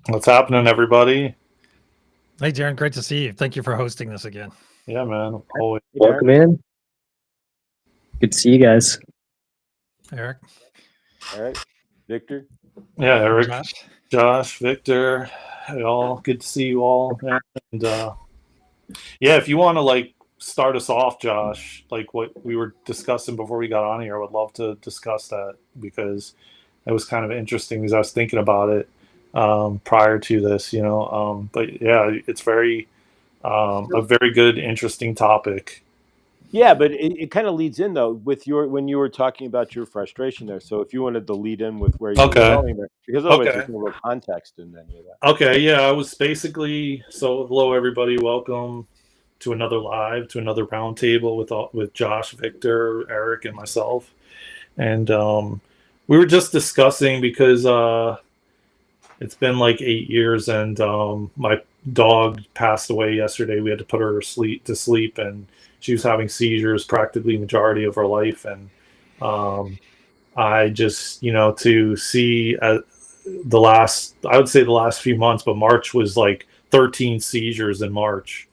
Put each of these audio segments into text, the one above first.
What's happening, everybody? Hey, Daren, great to see you. Thank you for hosting this again. Yeah, man. Always. Hey, Daren. Welcome in. Good to see you guys. Eric, All right, Victor. Yeah, Eric, Josh. Josh, Victor, hey, all good to see you all. And yeah, if you want to like start us off, Josh, like what we were discussing before we got on here, I would love to discuss that because it was kind of interesting because I was thinking about it prior to this, you know. But yeah, it's very a very good, interesting topic. Yeah, but it kind of leads in though with your when you were talking about your frustration there. So if you wanted to lead in with where you were Okay. going there, because otherwise Okay. there's no real context in any of that. Okay, yeah, I was basically hello everybody, welcome to another live, to another roundtable with Josh, Victor, Eric, and myself, and we were just discussing because it's been like 8 years, and my dog passed away yesterday. We had to put her to sleep, and she was having seizures practically majority of her life, and um, I just, to see the last, I would say the last few months, but March was like 13 seizures in March.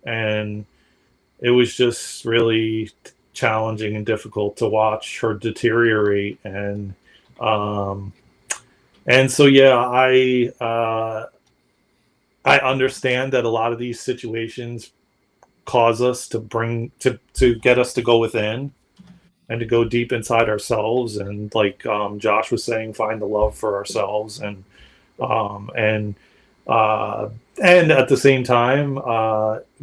And it was just really challenging and difficult to watch her deteriorate. Um, and so, yeah, I understand that a lot of these situations cause us to get us to go within and to go deep inside ourselves, and like Josh was saying, find the love for ourselves, um, and uh, and at the same time,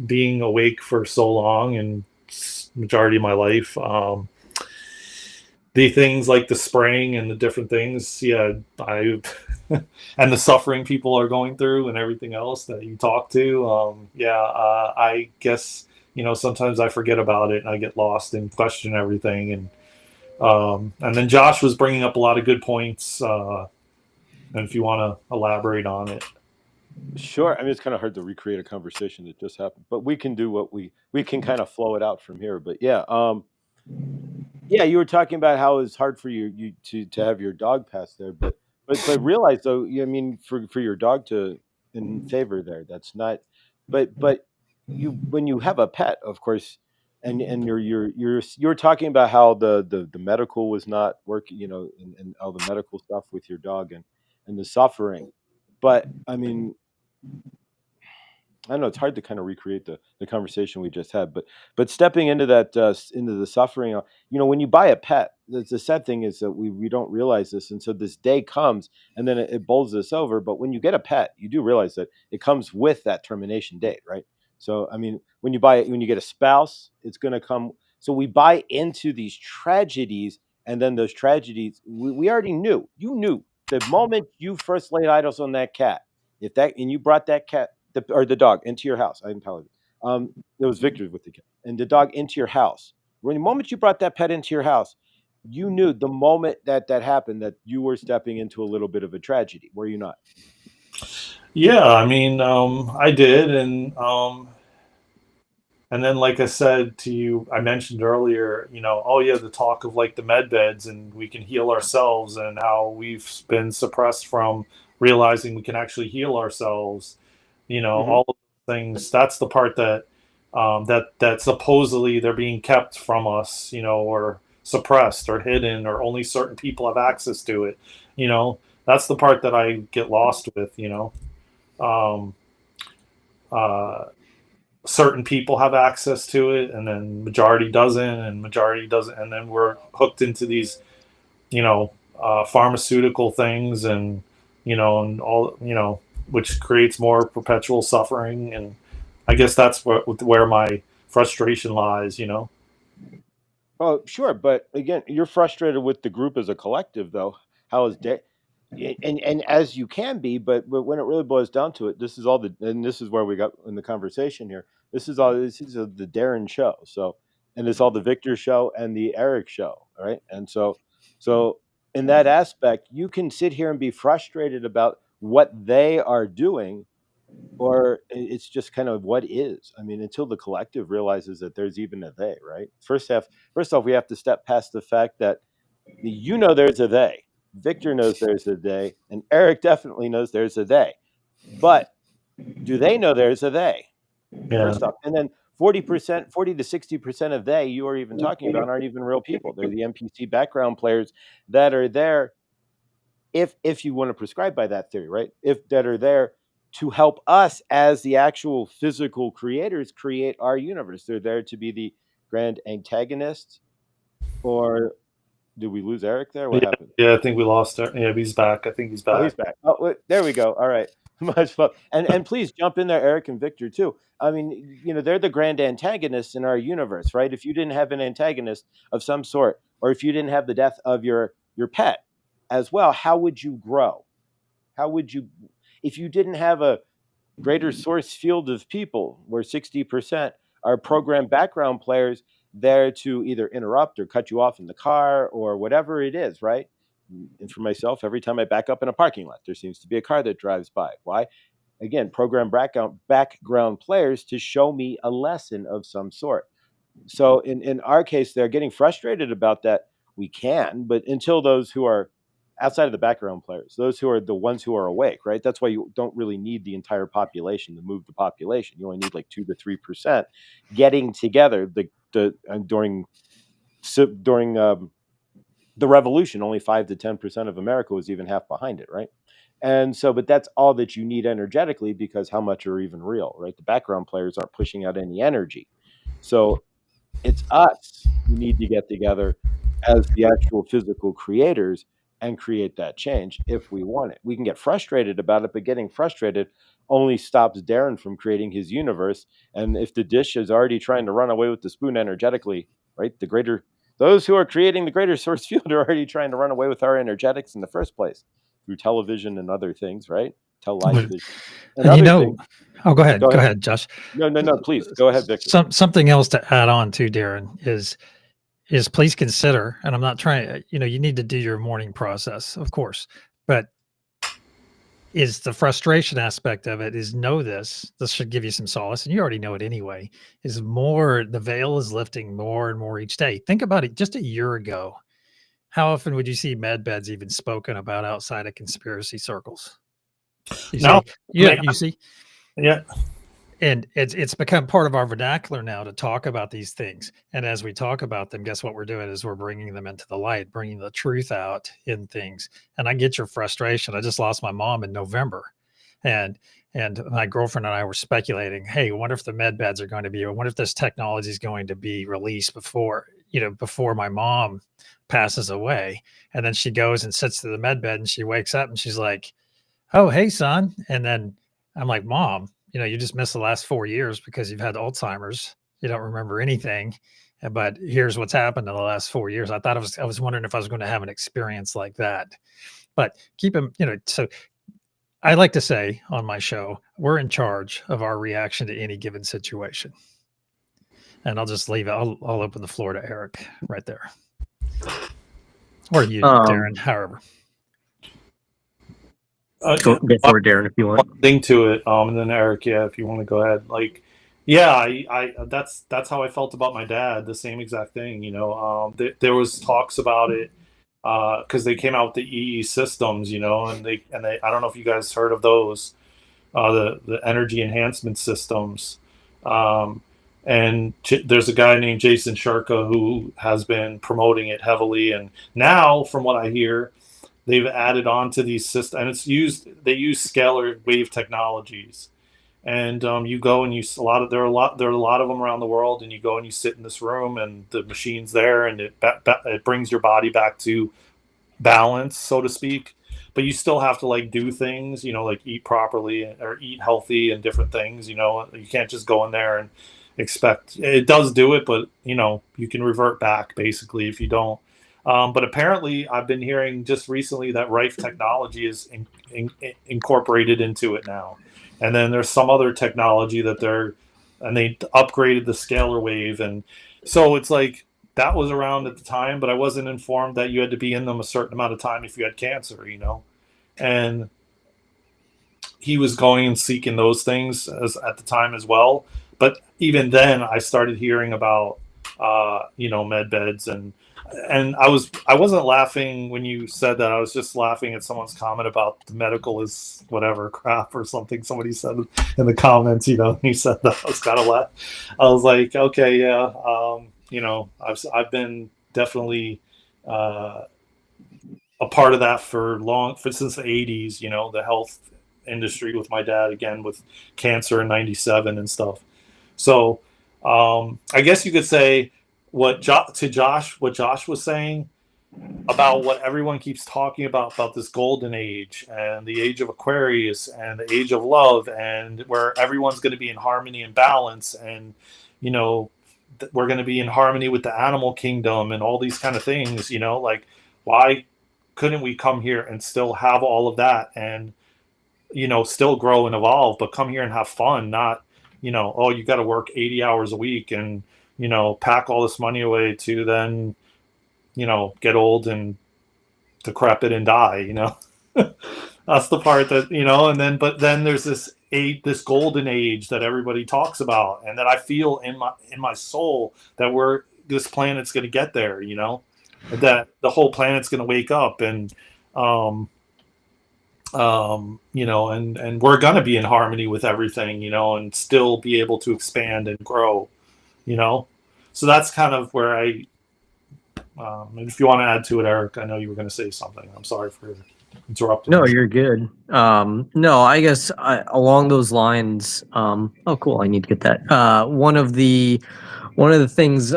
being awake for so long and majority of my life, the things like the spraying and the different things, yeah, I and the suffering people are going through and everything else that you talk to, yeah, I guess sometimes I forget about it and I get lost and question everything, and then Josh was bringing up a lot of good points. And if you want to elaborate on it. Sure. I mean, it's kind of hard to recreate a conversation that just happened, but we can do what we can kind of flow it out from here. But yeah, yeah, you were talking about how it's hard for you to have your dog pass there, but realize though, I mean, for your dog to in favor there, that's not. But you when you have a pet, of course, and you're talking about how the medical was not working, and all the medical stuff with your dog and the suffering, but I mean, I don't know. It's hard to kind of recreate the conversation we just had, but stepping into that into the suffering, when you buy a pet, the sad thing is that we don't realize this, and so this day comes, and then it bowls us over. But when you get a pet, you do realize that it comes with that termination date, right? So I mean, when you get a spouse, it's going to come. So we buy into these tragedies, and then those tragedies, we already knew. You knew the moment you first laid eyes on that cat, if that and you brought that cat or the dog into your house. I apologize. It was Victor with the cat and the dog into your house. When the moment you brought that pet into your house, you knew the moment that happened that you were stepping into a little bit of a tragedy. Were you not? Yeah, I mean, I did, and then like I said to you, I mentioned earlier, oh yeah, the talk of like the med beds and we can heal ourselves and how we've been suppressed from realizing we can actually heal ourselves. Hmm. All of those things. That's the part that supposedly they're being kept from us, or suppressed or hidden, or only certain people have access to it. That's the part that I get lost with. Um, uh, Certain people have access to it, and then majority doesn't, and majority doesn't, and then we're hooked into these, pharmaceutical things, and all, which creates more perpetual suffering, and I guess that's where my frustration lies. Oh, sure, but again, you're frustrated with the group as a collective, though. How is day? And as you can be, but when it really boils down to it, this is all and this is where we got in the conversation here. This is the Darren show. So, and it's all the Victor show and the Eric show, all right? And so in that aspect, you can sit here and be frustrated about what they are doing, or it's just kind of what is. I mean, until the collective realizes that there's even a they, right? First off, we have to step past the fact that there's a they. Victor knows there's a they, and Eric definitely knows there's a they. But do they know there's a they? Yeah. First off, and then 40% to 60% of they you are even talking about aren't even real people. They're the NPC background players that are there, if you want to prescribe by that theory, right? If that are there to help us as the actual physical creators create our universe. They're there to be the grand antagonist. Or did we lose Eric there? What happened? Yeah, I think we lost her. Yeah, he's back. I think he's back. Oh, he's back. Oh, wait, there we go. All right. Much love. And please jump in there, Eric and Victor, too. I mean, they're the grand antagonists in our universe, right? If you didn't have an antagonist of some sort, or if you didn't have the death of your pet as well, how would you grow? How would you, if you didn't have a greater source field of people where 60% are programmed background players there to either interrupt or cut you off in the car or whatever it is, right? And for myself, every time I back up in a parking lot, there seems to be a car that drives by. Why? Again, program background players to show me a lesson of some sort. So in our case, they're getting frustrated about that. We can, but until those who are outside of the background players, those who are the ones who are awake, right? That's why you don't really need the entire population to move the population. You only need like 2 to 3% getting together. During the revolution, only 5 to 10% of America was even half behind it, right? And so, but that's all that you need energetically, because how much are even real, right? The background players aren't pushing out any energy. So it's us who need to get together as the actual physical creators and create that change if we want it. We can get frustrated about it, but getting frustrated only stops Daren from creating his universe. And if the dish is already trying to run away with the spoon energetically, right? Those who are creating the greater source field are already trying to run away with our energetics in the first place through television and other things, right? Light vision and And other things. oh, go ahead, Josh. No, please go ahead, Victor. Something else to add on to, Daren, is please consider, and I'm not trying, you need to do your morning process, of course, but is the frustration aspect of it is know this should give you some solace, and you already know it anyway, is more, the veil is lifting more and more each day. Think about it. Just a year ago, how often would you see med beds even spoken about outside of conspiracy circles? You see? Yeah. And it's become part of our vernacular now to talk about these things. And as we talk about them, guess what we're doing is we're bringing them into the light, bringing the truth out in things. And I get your frustration. I just lost my mom in November, and my girlfriend and I were speculating, hey, I wonder if the med beds are going to be, I wonder if this technology is going to be released before my mom passes away. And then she goes and sits to the med bed and she wakes up and she's like, oh, hey, son. And then I'm like, Mom, you just missed the last 4 years because you've had Alzheimer's. You don't remember anything, but here's what's happened in the last 4 years. I was wondering if I was going to have an experience like that, but keep them, so I like to say on my show, we're in charge of our reaction to any given situation. And I'll just leave it. I'll open the floor to Eric right there. Or you, Daren, however. Go forward, Daren, if you want. One thing to it, and then Eric, if you want to go ahead. Like, I that's how I felt about my dad. The same exact thing. There was talks about it because they came out with the EE systems, and they I don't know if you guys heard of those, the energy enhancement systems. And there's a guy named Jason Shurka who has been promoting it heavily, and now, from what I hear, they've added on to these systems, and they use scalar wave technologies. And you go and there are a lot of them around the world, and you go and you sit in this room, and the machine's there, and it brings your body back to balance, so to speak. But you still have to like do things, like eat properly or eat healthy and different things. You can't just go in there and expect it does do it, but you can revert back basically if you don't. But apparently, I've been hearing just recently that Rife technology is incorporated into it now. And then there's some other technology that they upgraded the scalar wave. And so it's like that was around at the time, but I wasn't informed that you had to be in them a certain amount of time if you had cancer, And he was going and seeking those things at the time as well. But even then, I started hearing about, med beds and and I wasn't laughing when you said that. I was just laughing at someone's comment about the medical is whatever crap or something. Somebody said in the comments, he said that. I was kind of I was like, okay, yeah, I've been definitely a part of that since the 80s. The health industry with my dad, again with cancer in '97 and stuff. So I guess you could say what Josh was saying about what everyone keeps talking about this golden age and the age of Aquarius and the age of love, and where everyone's going to be in harmony and balance, and we're going to be in harmony with the animal kingdom and all these kind of things. Like, why couldn't we come here and still have all of that and still grow and evolve, but come here and have fun, not oh, you got to work 80 hours a week and pack all this money away to then get old and decrepit and die. That's the part that but then there's this golden age that everybody talks about, and that I feel in my soul that this planet's going to get there, that the whole planet's going to wake up, and and we're going to be in harmony with everything, and still be able to expand and grow, so that's kind of where if you want to add to it, Eric, I know you were going to say something. I'm sorry for interrupting. No, you're good. No, I guess along those lines. Oh, cool. I need to get that. One of the things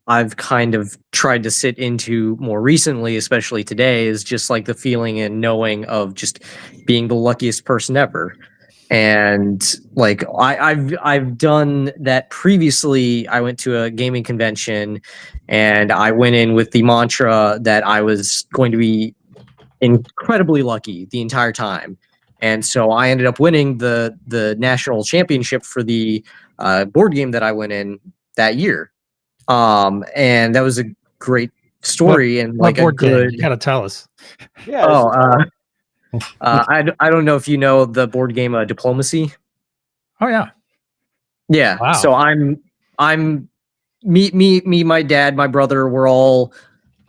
I've kind of tried to sit into more recently, especially today, is just like the feeling and knowing of just being the luckiest person ever. And like I've done that previously. I went to a gaming convention, and I went in with the mantra that I was going to be incredibly lucky the entire time. And so I ended up winning the national championship for the board game that I went in that year. And that was a great story and like a good. You gotta tell us. Yeah. I don't know if you know the board game Diplomacy. Oh yeah. Yeah. Wow. So I'm me, my dad, my brother, we're all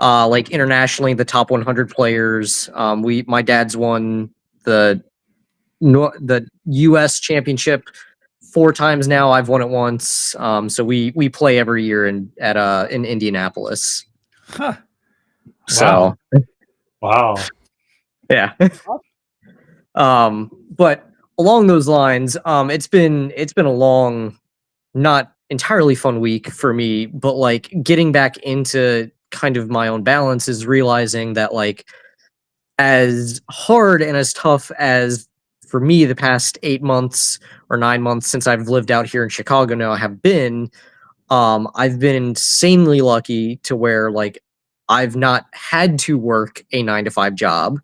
like internationally the top 100 players. My dad's won the U.S. championship 4 times now. I've won it once. So we play every year in Indianapolis. Huh. So Wow. yeah. But along those lines, it's been a long, not entirely fun week for me, but like getting back into kind of my own balance is realizing that like as hard and as tough as for me the past 8 months or 9 months since I've lived out here in Chicago now have been, I've been insanely lucky to where like I've not had to work a 9-to-5 job.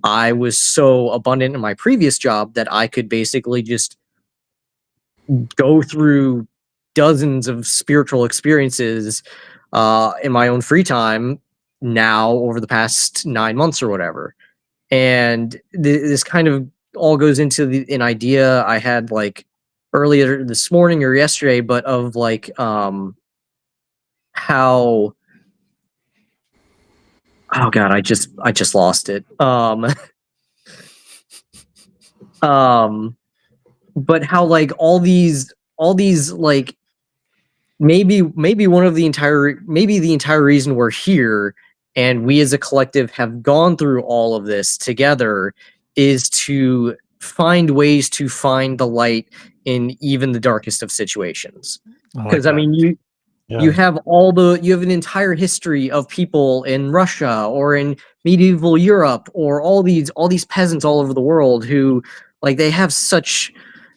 I was so abundant in my previous job that I could basically just go through dozens of spiritual experiences in my own free time now over the past 9 months or whatever. And this kind of all goes into an idea I had like earlier this morning or yesterday, but of like how, oh god, I just lost it. But how like all these like maybe the entire reason we're here and we as a collective have gone through all of this together is to find ways to find the light in even the darkest of situations. Because I mean, you have an entire history of people in Russia or in medieval Europe or all these peasants all over the world who like they have such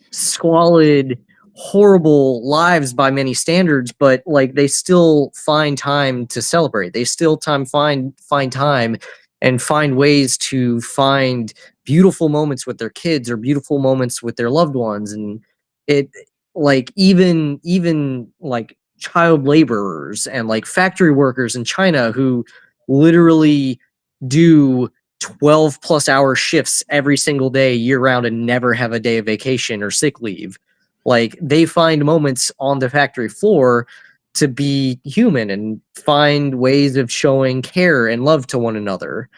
squalid, horrible lives by many standards, but like they still find time to celebrate. They still find time and find ways to find beautiful moments with their kids or beautiful moments with their loved ones. And it like even like child laborers and like factory workers in China who literally do 12 plus hour shifts every single day year round and never have a day of vacation or sick leave. Like they find moments on the factory floor to be human and find ways of showing care and love to one another.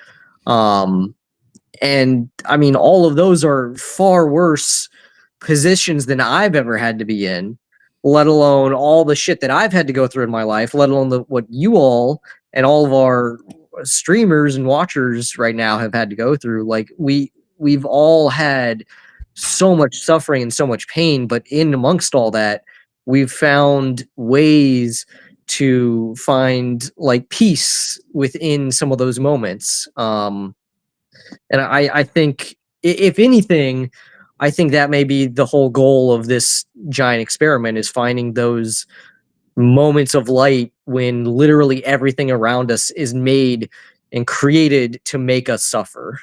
And I mean, all of those are far worse positions than I've ever had to be in, let alone all the shit that I've had to go through in my life, let alone what you all and all of our streamers and watchers right now have had to go through. Like we've all had so much suffering and so much pain, but in amongst all that, we've found ways to find like peace within some of those moments. And I think, if anything, I think that may be the whole goal of this giant experiment, is finding those moments of light when literally everything around us is made and created to make us suffer.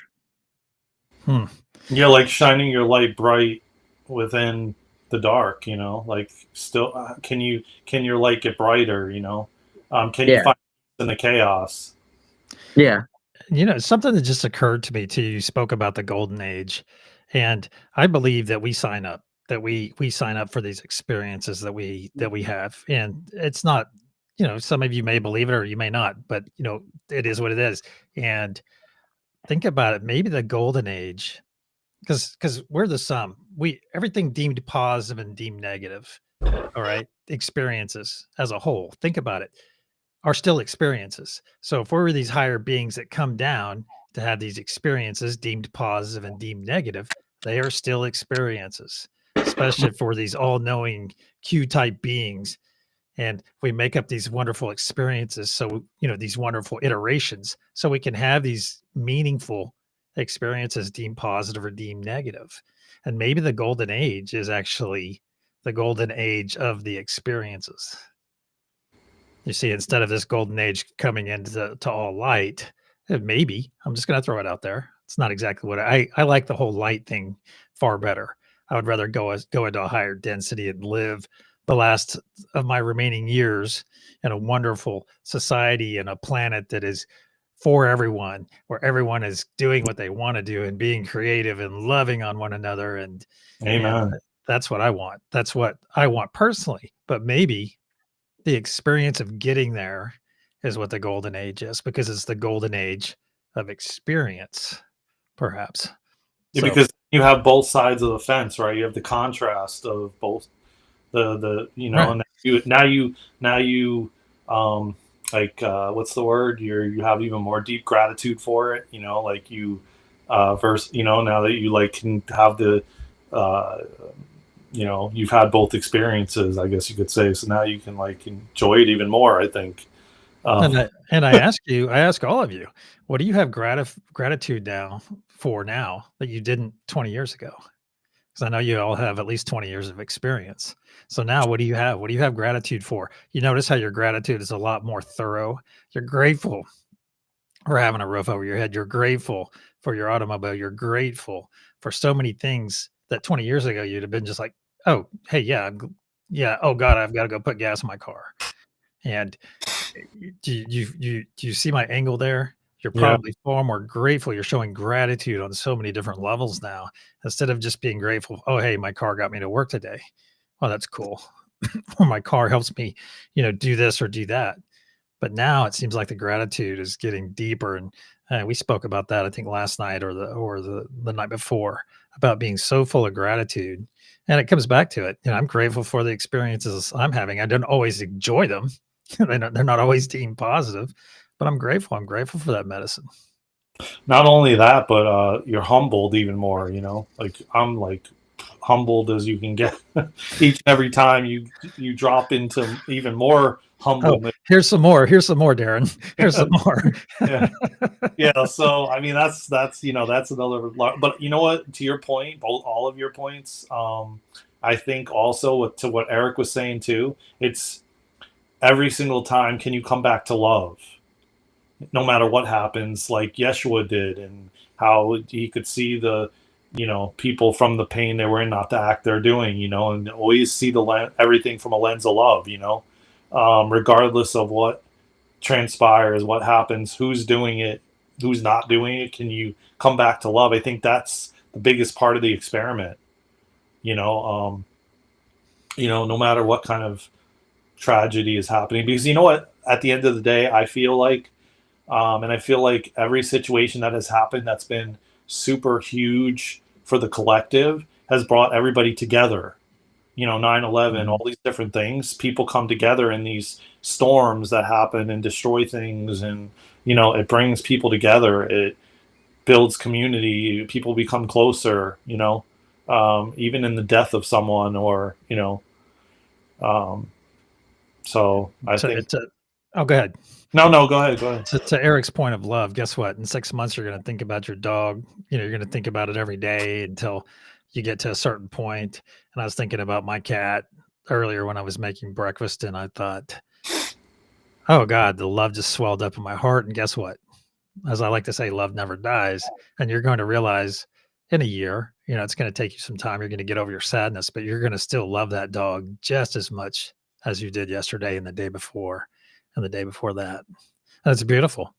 Yeah, like shining your light bright within the dark, like still, can your light get brighter, can you find in the chaos? Yeah. Something that just occurred to me too, you spoke about the golden age, and I believe that we sign up, we sign up for these experiences that we have. And it's not, some of you may believe it or you may not, but it is what it is. And think about it, maybe the golden age, because we're the sum. Everything deemed positive and deemed negative, all right, experiences as a whole, think about it, are still experiences. So if we're these higher beings that come down to have these experiences deemed positive and deemed negative, they are still experiences, especially for these all-knowing Q-type beings. And we make up these wonderful experiences. So, these wonderful iterations, so we can have these meaningful experiences deemed positive or deemed negative. And maybe the golden age is actually the golden age of the experiences. You see, instead of this golden age coming into all light, maybe, I'm just going to throw it out there. It's not exactly what I like the whole light thing far better. I would rather go into a higher density and live the last of my remaining years in a wonderful society and a planet that is for everyone, where everyone is doing what they want to do and being creative and loving on one another. And that's what I want. That's what I want personally. But maybe the experience of getting there is what the golden age is, because it's the golden age of experience, perhaps. Yeah, because you have both sides of the fence, right? You have the contrast of both the right. And now you like what's the word? You have even more deep gratitude for it, like you verse, now that you like can have the you've had both experiences, I guess you could say. So now you can like enjoy it even more, I think. And I ask all of you, what do you have gratitude now that you didn't 20 years ago? Because I know you all have at least 20 years of experience. So now what do you have? What do you have gratitude for? You notice how your gratitude is a lot more thorough. You're grateful for having a roof over your head. You're grateful for your automobile. You're grateful for so many things that 20 years ago you'd have been just like, oh, hey, yeah. Oh God, I've got to go put gas in my car. And do you see my angle there? You're probably far more grateful. You're showing gratitude on so many different levels now, instead of just being grateful. Oh, hey, my car got me to work today. Oh, that's cool. Or my car helps me, do this or do that. But now it seems like the gratitude is getting deeper. And we spoke about that, I think, last night or the night before, about being so full of gratitude. And it comes back to it. I'm grateful for the experiences I'm having. I don't always enjoy them. They're not always deemed positive, but I'm grateful. I'm grateful for that medicine. Not only that, but you're humbled even more, like I'm like humbled as you can get each and every time you drop into even more humbleness. Oh, here's some more, Daren. Here's some more. Yeah. So, I mean, that's that's another, but you know what, to your point, all of your points, I think also to what Eric was saying too, it's every single time, can you come back to love? No matter what happens, like Yeshua did, and how he could see the, people from the pain they were in, not the act they're doing, and always see everything from a lens of love, regardless of what transpires, what happens, who's doing it, who's not doing it. Can you come back to love? I think that's the biggest part of the experiment. No matter what kind of tragedy is happening. Because you know what? At the end of the day, I feel like, and I feel like every situation that has happened that's been super huge for the collective has brought everybody together. 9/11, all these different things, people come together in these storms that happen and destroy things, and it brings people together. It builds community. People become closer. Even in the death of someone, or so I think. Oh, go ahead. No, go ahead. To Eric's point of love, guess what? In 6 months, you're going to think about your dog. You're going to think about it every day until you get to a certain point. And I was thinking about my cat earlier when I was making breakfast, and I thought, oh God, the love just swelled up in my heart. And guess what? As I like to say, love never dies. And you're going to realize in a year, it's going to take you some time. You're going to get over your sadness, but you're going to still love that dog just as much as you did yesterday and the day before and the day before that. That's beautiful.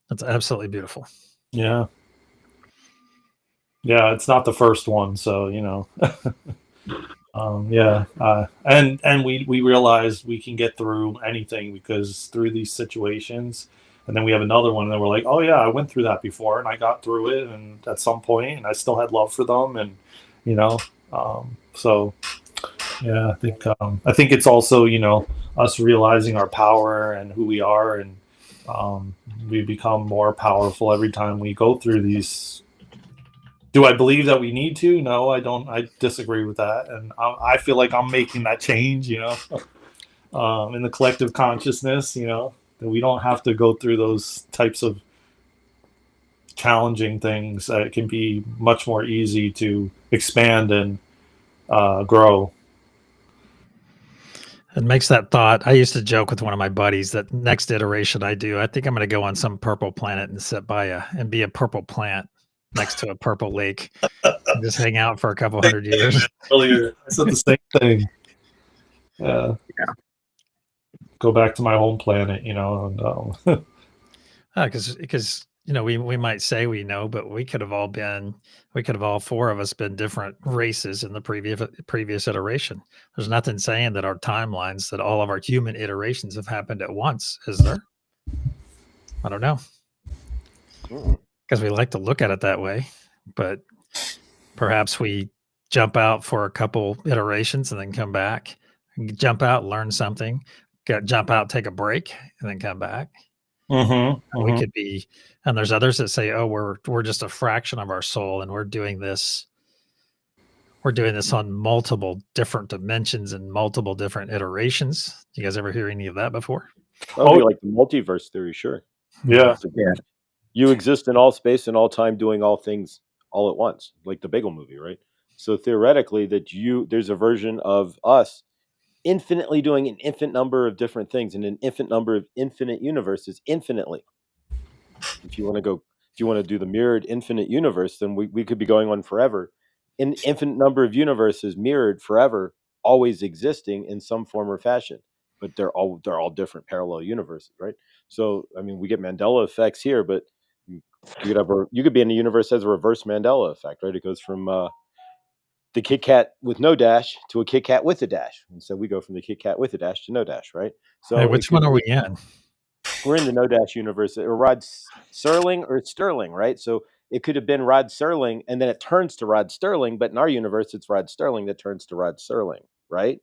That's absolutely beautiful. Yeah. Yeah, it's not the first one, so and we realize we can get through anything because through these situations, and then we have another one, and then we're like, oh yeah, I went through that before, and I got through it, and at some point, and I still had love for them, and so yeah, I think it's also us realizing our power and who we are, and we become more powerful every time we go through these. Do I believe that we need to? No, I don't. I disagree with that, and I feel like I'm making that change. In the collective consciousness, that we don't have to go through those types of challenging things. It can be much more easy to expand and grow. It makes that thought. I used to joke with one of my buddies that next iteration I think I'm going to go on some purple planet and sit by and be a purple plant next to a purple lake and just hang out for a couple hundred years. Earlier, I said the same thing. Yeah. Go back to my home planet, and because we might say we know, but we could have all four of us been different races in the previous iteration. There's nothing saying that our timelines, that all of our human iterations have happened at once, is there? I don't know. Because we like to look at it that way, but perhaps we jump out for a couple iterations and then come back, jump out, learn something, jump out, take a break, and then come back. We could be, and there's others that say, oh, we're just a fraction of our soul, and we're doing this on multiple different dimensions and multiple different iterations. You guys ever hear any of that before? Oh, like the multiverse theory, sure. Yeah. You exist in all space and all time, doing all things all at once, like the Bagel movie, right? So theoretically, there's a version of us infinitely doing an infinite number of different things in an infinite number of infinite universes infinitely. If you want to do the mirrored infinite universe, then we could be going on forever. An infinite number of universes mirrored forever, always existing in some form or fashion. But they're all different parallel universes, right? So I mean, we get Mandela effects here, but you could be in a universe that has a reverse Mandela effect, right? It goes from the Kit Kat with no dash to a Kit Kat with a dash, and so we go from the Kit Kat with a dash to no dash, right? So hey, which one are we in? We're in the no dash universe, or Rod Serling or Sterling, right? So it could have been Rod Serling, and then it turns to Rod Sterling, but in our universe, it's Rod Sterling that turns to Rod Serling, right?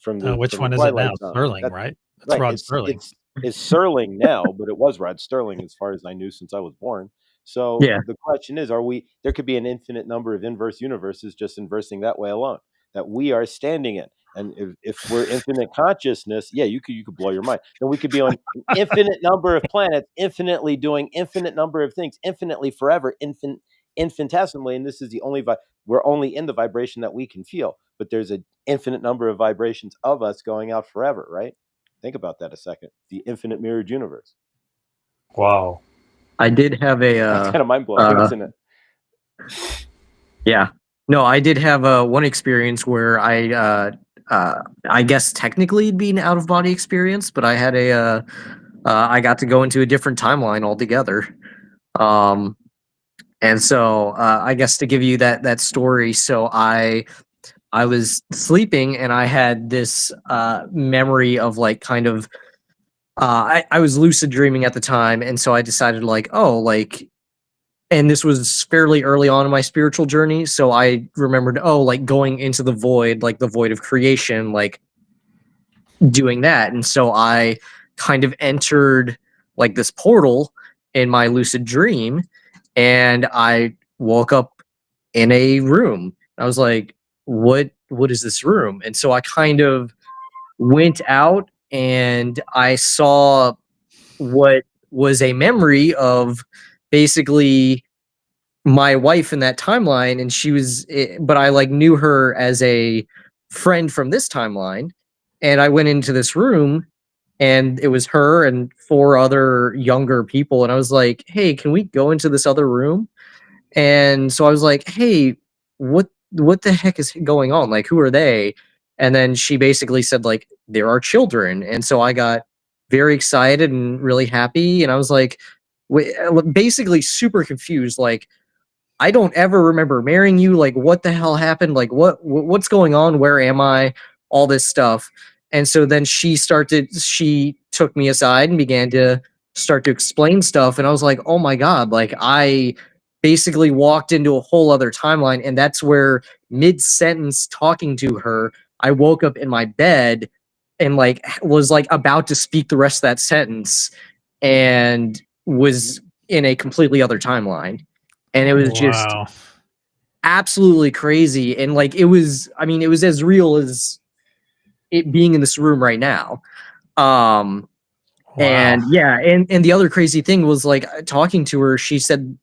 Which one is it now? Sterling, right? That's right. Rod Serling. It's Serling now, but it was Rod Sterling as far as I knew since I was born. So the question is, there could be an infinite number of inverse universes just inversing that way alone that we are standing in. And if we're infinite consciousness, you could blow your mind. Then we could be on an infinite number of planets, infinitely doing infinite number of things, infinitely forever, infinitesimally. And this is we're only in the vibration that we can feel, but there's an infinite number of vibrations of us going out forever, right? Think about that a second. The infinite mirrored universe. Wow. I did have That's kind of mind blowing, isn't it? Yeah. No, I did have one experience where I guess technically being out of body experience, but I had I got to go into a different timeline altogether. And so I guess to give you that story, so I I was sleeping and I had this memory of like kind of I was lucid dreaming at the time, and so I decided like, oh, like, and this was fairly early on in my spiritual journey, so I remembered, oh, like going into the void, like the void of creation, like doing that. And so I kind of entered like this portal in my lucid dream, and I woke up in a room. I was like, what is this room? And so I kind of went out and I saw what was a memory of basically my wife in that timeline, and she was but I like knew her as a friend from this timeline. And I went into this room and it was her and four other younger people, and I was like, hey, can we go into this other room? And so I was like, hey, what the heck is going on? Like, who are they? And then she basically said, like, there are children. And so I got very excited and really happy. And I was like, basically super confused. Like, I don't ever remember marrying you. Like, what the hell happened? Like, what's going on? Where am I? All this stuff. And so then she took me aside and began to start to explain stuff. And I was like, oh my God, like I basically walked into a whole other timeline. And that's where mid sentence talking to her, I woke up in my bed and like was like about to speak the rest of that sentence and was in a completely other timeline. And it was just Wow. absolutely crazy. And like it was, I mean, it was as real as it being in this room right now. Wow. And yeah, and the other crazy thing was like talking to her, she said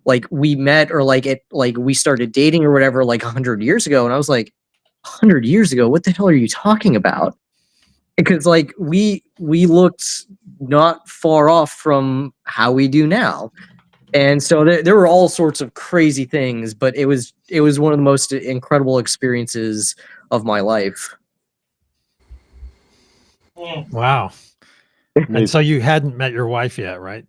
like we met or like it like we started dating or whatever like 100 years ago. And I was like, 100 years ago, what the hell are you talking about? Because like we looked not far off from how we do now. And so there were all sorts of crazy things, but it was one of the most incredible experiences of my life. Wow. And so you hadn't met your wife yet, right?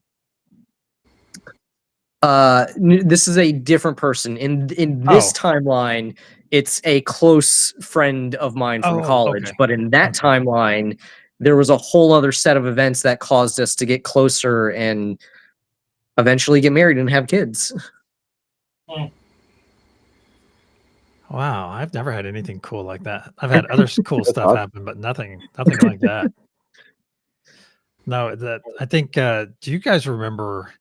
This is a different person. In this timeline, it's a close friend of mine from college. Okay. But in that timeline, there was a whole other set of events that caused us to get closer and eventually get married and have kids. Wow, I've never had anything cool like that. I've had other cool stuff happen, but nothing like that. No, that I think. Do you guys remember?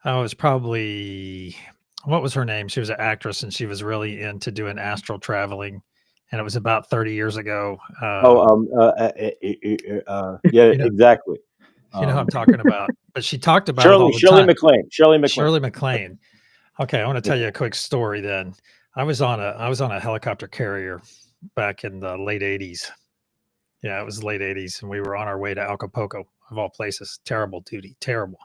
I was probably, what was her name? She was an actress, and she was really into doing astral traveling, and it was about 30 years ago. Yeah, You know, exactly. you know who I'm talking about. But she talked about it all the Shirley time. MacLaine. Shirley MacLaine. Okay, I want to tell you a quick story. Then I was on a helicopter carrier back in the late 80s. Yeah, it was the late 80s, and we were on our way to Acapulco, of all places. Terrible duty, terrible.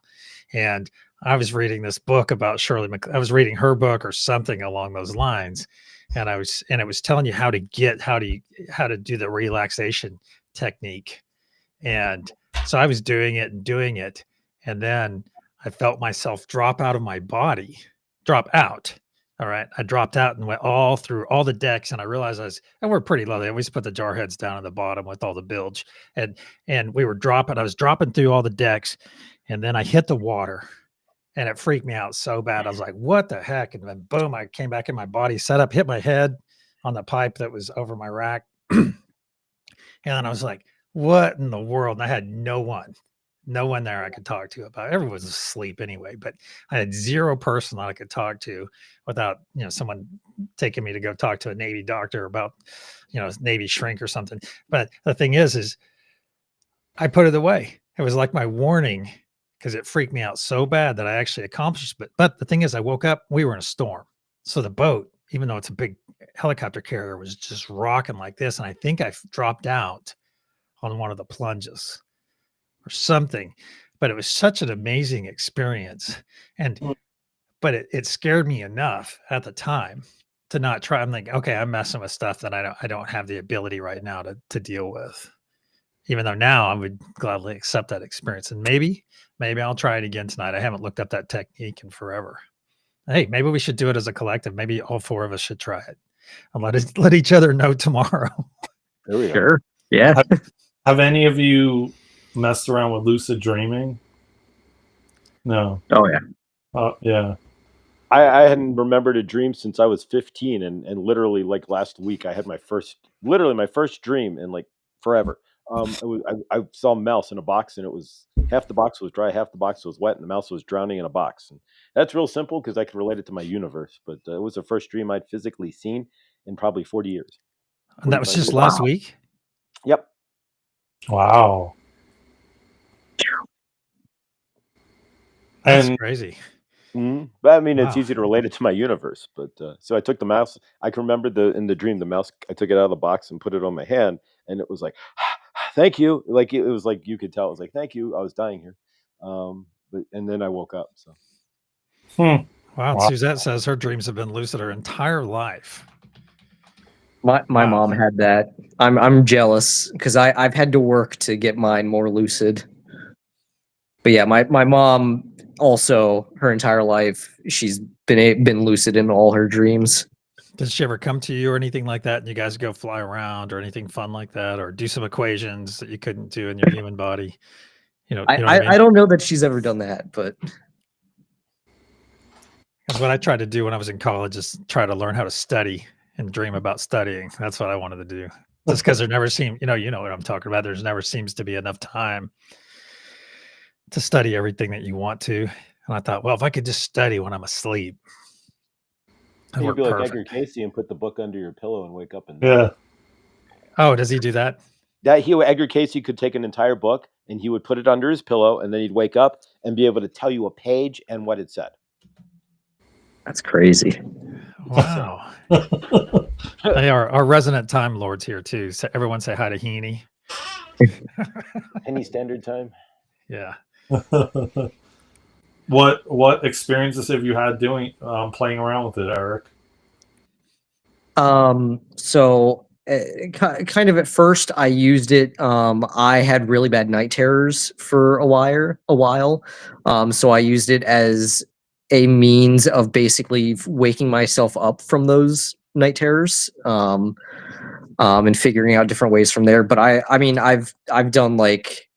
And I was reading this book about I was reading her book or something along those lines, and it was telling you how to do the relaxation technique. And so I was doing it, and then I felt myself drop out of my body, drop out. All right. I dropped out and went all through all the decks, and I realized and we're pretty low. They always put the jar heads down at the bottom with all the bilge. And we were dropping, I was dropping through all the decks, and then I hit the water, and it freaked me out so bad. I was like, what the heck? And then boom, I came back in my body, set up, hit my head on the pipe that was over my rack. And then I was like, what in the world? And I had no one there I could talk to about it. Everyone was asleep anyway, but I had zero person that I could talk to without, someone taking me to go talk to a Navy doctor about, Navy shrink or something. But the thing is I put it away. It was like my warning, because it freaked me out so bad that I actually accomplished it. But the thing is, I woke up, we were in a storm. So the boat, even though it's a big helicopter carrier, was just rocking like this. And I think I dropped out on one of the plunges or something, but it was such an amazing experience. But it scared me enough at the time to not try. I'm like, okay, I'm messing with stuff that I don't have the ability right now to deal with, even though now I would gladly accept that experience. And maybe I'll try it again tonight. I haven't looked up that technique in forever. Hey, maybe we should do it as a collective. Maybe all four of us should try it. and let each other know tomorrow. There we go. Sure. Yeah. Have any of you messed around with lucid dreaming? No. Oh yeah. Yeah. I hadn't remembered a dream since I was 15, and literally like last week I had my first dream in like forever. I saw a mouse in a box, and it was half the box was dry, half the box was wet, and the mouse was drowning in a box. And that's real simple because I could relate it to my universe. But it was the first dream I'd physically seen in probably 40 years. And that was 45 just years. last week. Yep. Wow. That's And crazy. But I mean, it's Wow. easy to relate it to my universe. But so I took the mouse. I can remember in the dream, the mouse. I took it out of the box and put it on my hand, and it was like, "Thank you." Like it was like you could tell. It was like, "Thank you." I was dying here, and then I woke up. So Wow. Wow. Suzette says her dreams have been lucid her entire life. My Wow. mom had that. I'm jealous because I've had to work to get mine more lucid. But yeah, my mom also her entire life she's been lucid in all her dreams. Did she ever come to you or anything like that? And you guys go fly around or anything fun like that, or do some equations that you couldn't do in your human body? You know what I mean? I don't know that she's ever done that, but That's what I tried to do when I was in college, is try to learn how to study and dream about studying. That's what I wanted to do. Just because there never seemed, you know what I'm talking about. There's never seems to be enough time to study everything that you want to. And I thought, well, if I could just study when I'm asleep, that'd you'd work be like perfect. Edgar Casey and put the book under your pillow and wake up and yeah. Oh, does he do that? Edgar Casey could take an entire book and he would put it under his pillow, and then he'd wake up and be able to tell you a page and what it said. that's crazy. Wow. They are our resident time lords here too. So everyone say hi to Heaney. Any standard time? Yeah. What experiences have you had doing playing around with it, Eric? So kind of at first I used it. I had really bad night terrors for a while. So I used it as a means of basically waking myself up from those night terrors. And figuring out different ways from there. But I mean, I've done like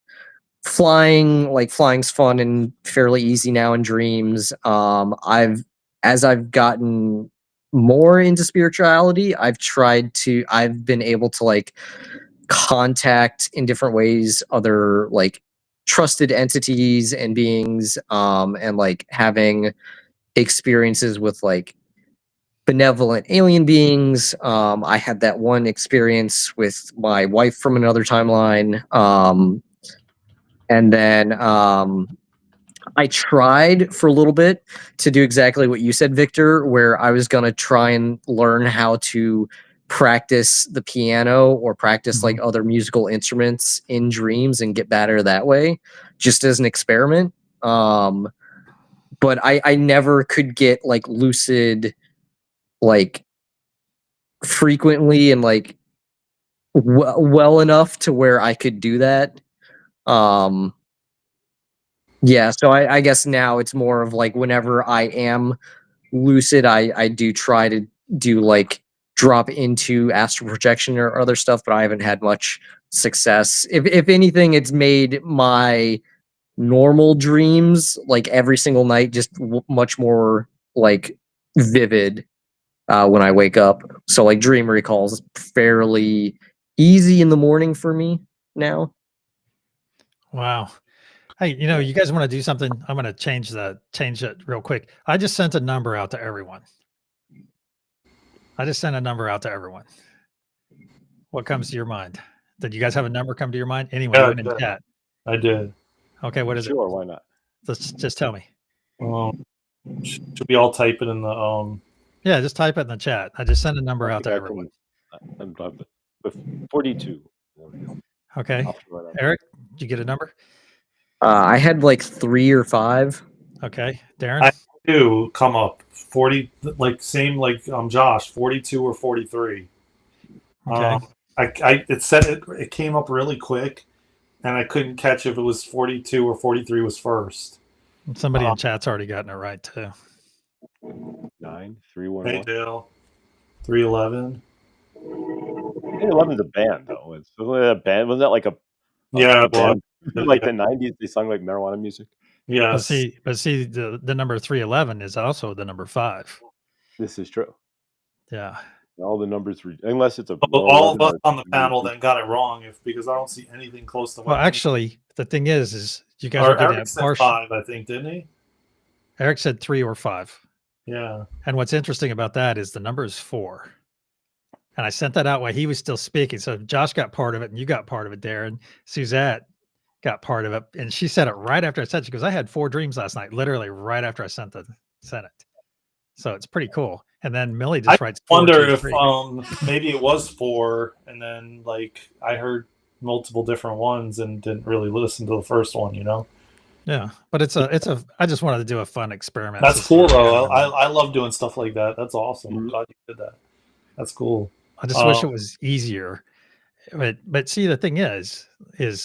flying's fun and fairly easy now in dreams. As I've gotten more into spirituality, I've been able to like contact in different ways other like trusted entities and beings, and like having experiences with like benevolent alien beings. I had that one experience with my wife from another timeline. And then I tried for a little bit to do exactly what you said, Victor, where I was going to try and learn how to practice the piano or practice like other musical instruments in dreams and get better that way, just as an experiment. But I never could get like lucid like frequently and like well enough to where I could do that. Yeah, so I guess now it's more of like whenever I am lucid, I do try to do like drop into astral projection or other stuff, but I haven't had much success. If anything, it's made my normal dreams like every single night just much more like vivid when I wake up. So like dream recall is fairly easy in the morning for me now. Wow. Hey, you guys want to do something? I'm going to change it real quick. I just sent a number out to everyone. What comes to your mind? Did you guys have a number come to your mind? Anyway, Yeah, even in chat. I did. Okay, what is Sure, why not? it? Just tell me. Should we all type it in the Yeah, just type it in the chat. I just sent a number out to everyone. I'm 42. Okay. Eric, did you get a number? I had like 3 or 5. Okay. Daren? I do come up 40, like same like Josh, 42 or 43. Okay. It came up really quick, and I couldn't catch if it was 42 or 43 was first. Somebody in chat's already gotten it right too. 9 3 1 Hey 1. Dale, 311. 311's a band though. It's a band. Wasn't that like a Yeah, band like yeah. the 90s? They sung like marijuana music. Yes. But see, the number 311 is also the number 5. This is true. Yeah. All the numbers, unless it's a All of 11 us or on the panel then got it wrong because I don't see anything close to what. Well, actually, the thing is you guys or are getting Eric a said partial. 5, I think, didn't he? Eric said 3 or 5. Yeah. And what's interesting about that is the number is 4. And I sent that out while he was still speaking. So Josh got part of it and you got part of it, Daren. Suzette got part of it. And she said it right after I said it. She goes, I had 4 dreams last night, literally right after I sent it. So it's pretty cool. And then Millie just writes 4, wonder 2, if 3. Maybe it was 4 and then like I heard multiple different ones and didn't really listen to the first one, you know? Yeah, but I just wanted to do a fun experiment. That's cool though. I love doing stuff like that. That's awesome. I'm glad you did that. That's cool. I just wish it was easier. But see, the thing is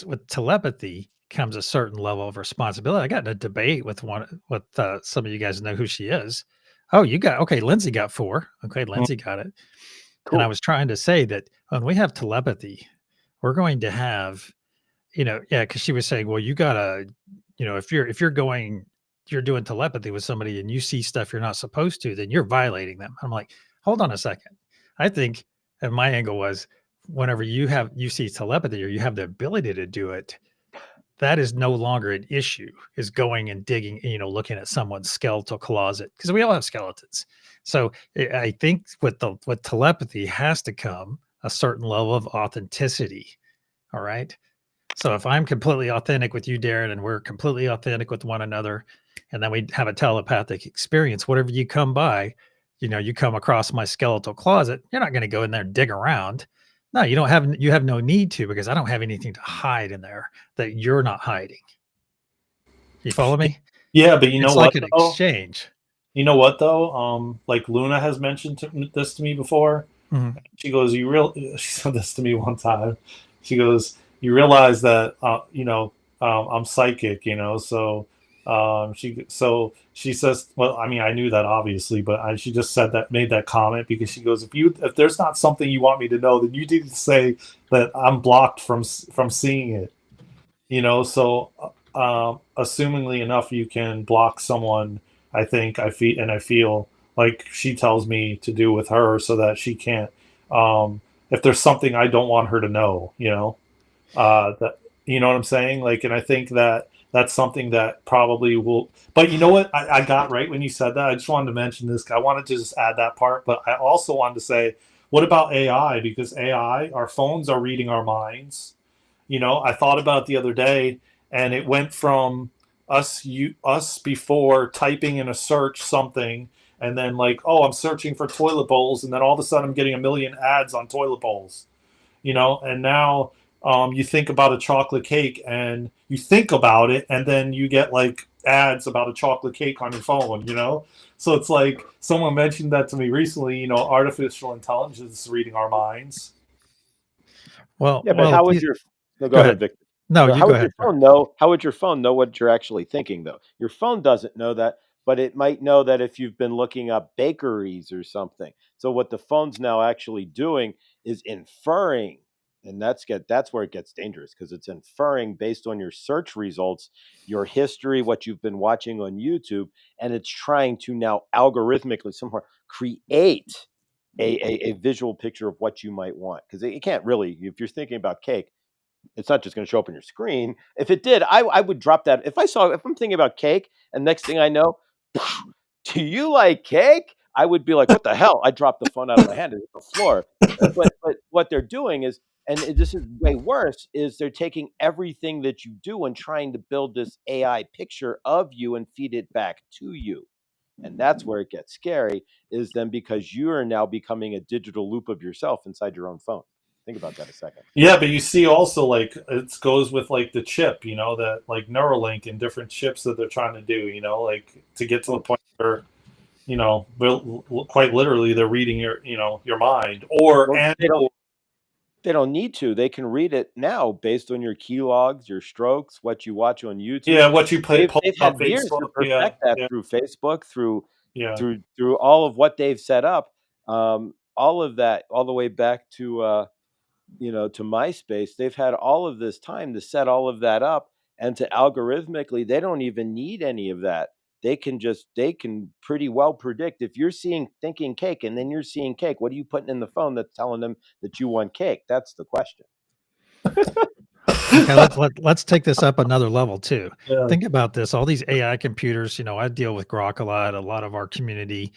with telepathy comes a certain level of responsibility. I got in a debate with some of you guys know who she is. Oh, Lindsay got 4. Okay, Lindsay got it. Cool. And I was trying to say that when we have telepathy, we're going to have, because she was saying, well, you gotta, if you're doing telepathy with somebody and you see stuff you're not supposed to, then you're violating them. I'm like, hold on a second. I think, and my angle was, whenever you see telepathy or you have the ability to do it, that is no longer an issue, is going and digging, looking at someone's skeletal closet, because we all have skeletons. So I think with telepathy has to come a certain level of authenticity. All right. So if I'm completely authentic with you, Daren, and we're completely authentic with one another, and then we have a telepathic experience, whatever you come by, you come across my skeletal closet, you're not going to go in there and dig around. No, you have no need to, because I don't have anything to hide in there that you're not hiding. You follow me? Yeah, but you know what? It's like an exchange. You know what though? Like Luna has mentioned this to me before. Mm-hmm. She goes, she said this to me one time. She goes, you realize that I'm psychic, so she says, well, I mean, I knew that obviously, but she just made that comment because she goes, if there's not something you want me to know, then you need to say that I'm blocked from seeing it, so assumingly enough, you can block someone. I feel like she tells me to do with her so that she can't, if there's something I don't want her to know, that, you know what I'm saying? Like, and I think that that's something that probably will, but you know what I got right when you said that? I just wanted to mention this. I wanted to just add that part, but I also wanted to say, what about AI? Because our phones are reading our minds. I thought about it the other day, and it went from us before typing in a search something, and then like, oh, I'm searching for toilet bowls, and then all of a sudden I'm getting a million ads on toilet bowls, and now you think about a chocolate cake and you think about it, and then you get like ads about a chocolate cake on your phone, so it's like someone mentioned that to me recently, artificial intelligence is reading our minds. Well, yeah, but how would your go ahead, Victor. No, you go ahead. How would your phone know what you're actually thinking, though? Your phone doesn't know that, but it might know that if you've been looking up bakeries or something. So what the phone's now actually doing is inferring, and that's where it gets dangerous, because it's inferring based on your search results, your history, what you've been watching on YouTube, and it's trying to now algorithmically somewhere create a visual picture of what you might want, because it can't really, if you're thinking about cake, it's not just going to show up on your screen. If it did, I would drop that. If I'm thinking about cake and next thing I know, do you like cake? I would be like, what the hell? I dropped the phone out of my hand and hit the floor. But what they're doing is, and this is way worse, is they're taking everything that you do and trying to build this AI picture of you and feed it back to you. And that's where it gets scary, is then because you are now becoming a digital loop of yourself inside your own phone. Think about that a second. Yeah, but you see also, like, it goes with like the chip, that like Neuralink and different chips that they're trying to do, like to get to the point where, quite literally they're reading your mind, they don't need to. They can read it now based on your key logs, your strokes, what you watch on YouTube. Yeah, what you play. They've had years to perfect that through Facebook, through all of what they've set up. all of that all the way back to to MySpace. They've had all of this time to set all of that up, and to algorithmically, they don't even need any of that. They can pretty well predict if you're thinking cake and then you're seeing cake. What are you putting in the phone that's telling them that you want cake? That's the question. Okay, let's take this up another level too. Yeah. Think about this. All these AI computers, I deal with Grok a lot. A lot of our community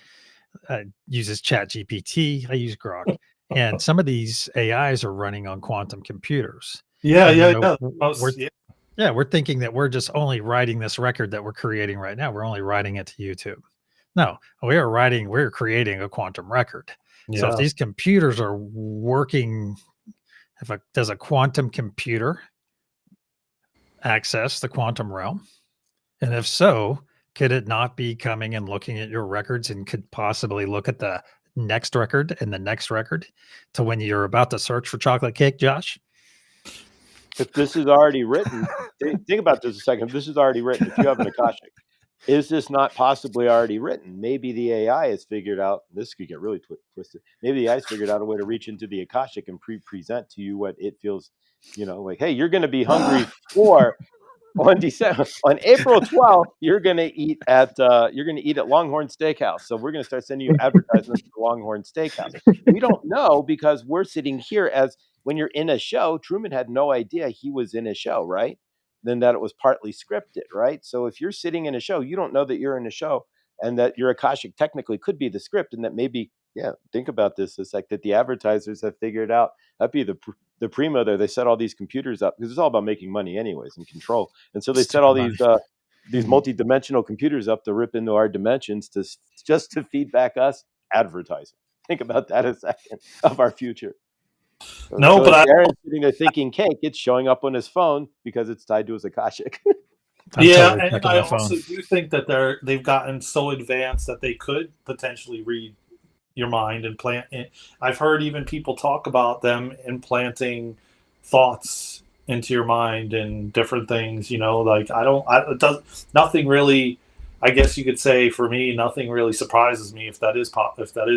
uses Chat GPT. I use Grok. And some of these AIs are running on quantum computers. Yeah, And, yeah. we're thinking that we're just only writing this record that we're creating right now. We're only writing it to YouTube. No, we're creating a quantum record. Yeah. So if these computers are working, does a quantum computer access the quantum realm? And if so, could it not be coming and looking at your records and could possibly look at the next record and the next record to when you're about to search for chocolate cake, Josh? If this is already written, think about this a second. If this is already written, if you have an Akashic, is this not possibly already written? Maybe the AI has figured out, this could get really twisted. Maybe the AI has figured out a way to reach into the Akashic and present to you what it feels, like, hey, you're going to be hungry for on April 12th, you're going to eat at Longhorn Steakhouse. So we're going to start sending you advertisements to Longhorn Steakhouse. We don't know because we're sitting here as when you're in a show. Truman had no idea he was in a show, right? Then that it was partly scripted, right? So if you're sitting in a show, you don't know that you're in a show and that your Akashic technically could be the script, and that maybe, think about this. It's like that the advertisers have figured out that'd be the primo there. They set all these computers up because it's all about making money anyways and control. And so they set all these multi-dimensional computers up to rip into our dimensions just to feed back us advertising. Think about that a second of our future. No, but Daren's sitting there thinking cake, it's showing up on his phone because it's tied to his Akashic. Yeah, and I also do think that they've gotten so advanced that they could potentially read your mind and plant. I've heard even people talk about them implanting thoughts into your mind and different things. Like nothing really. I guess you could say for me, nothing really surprises me if that is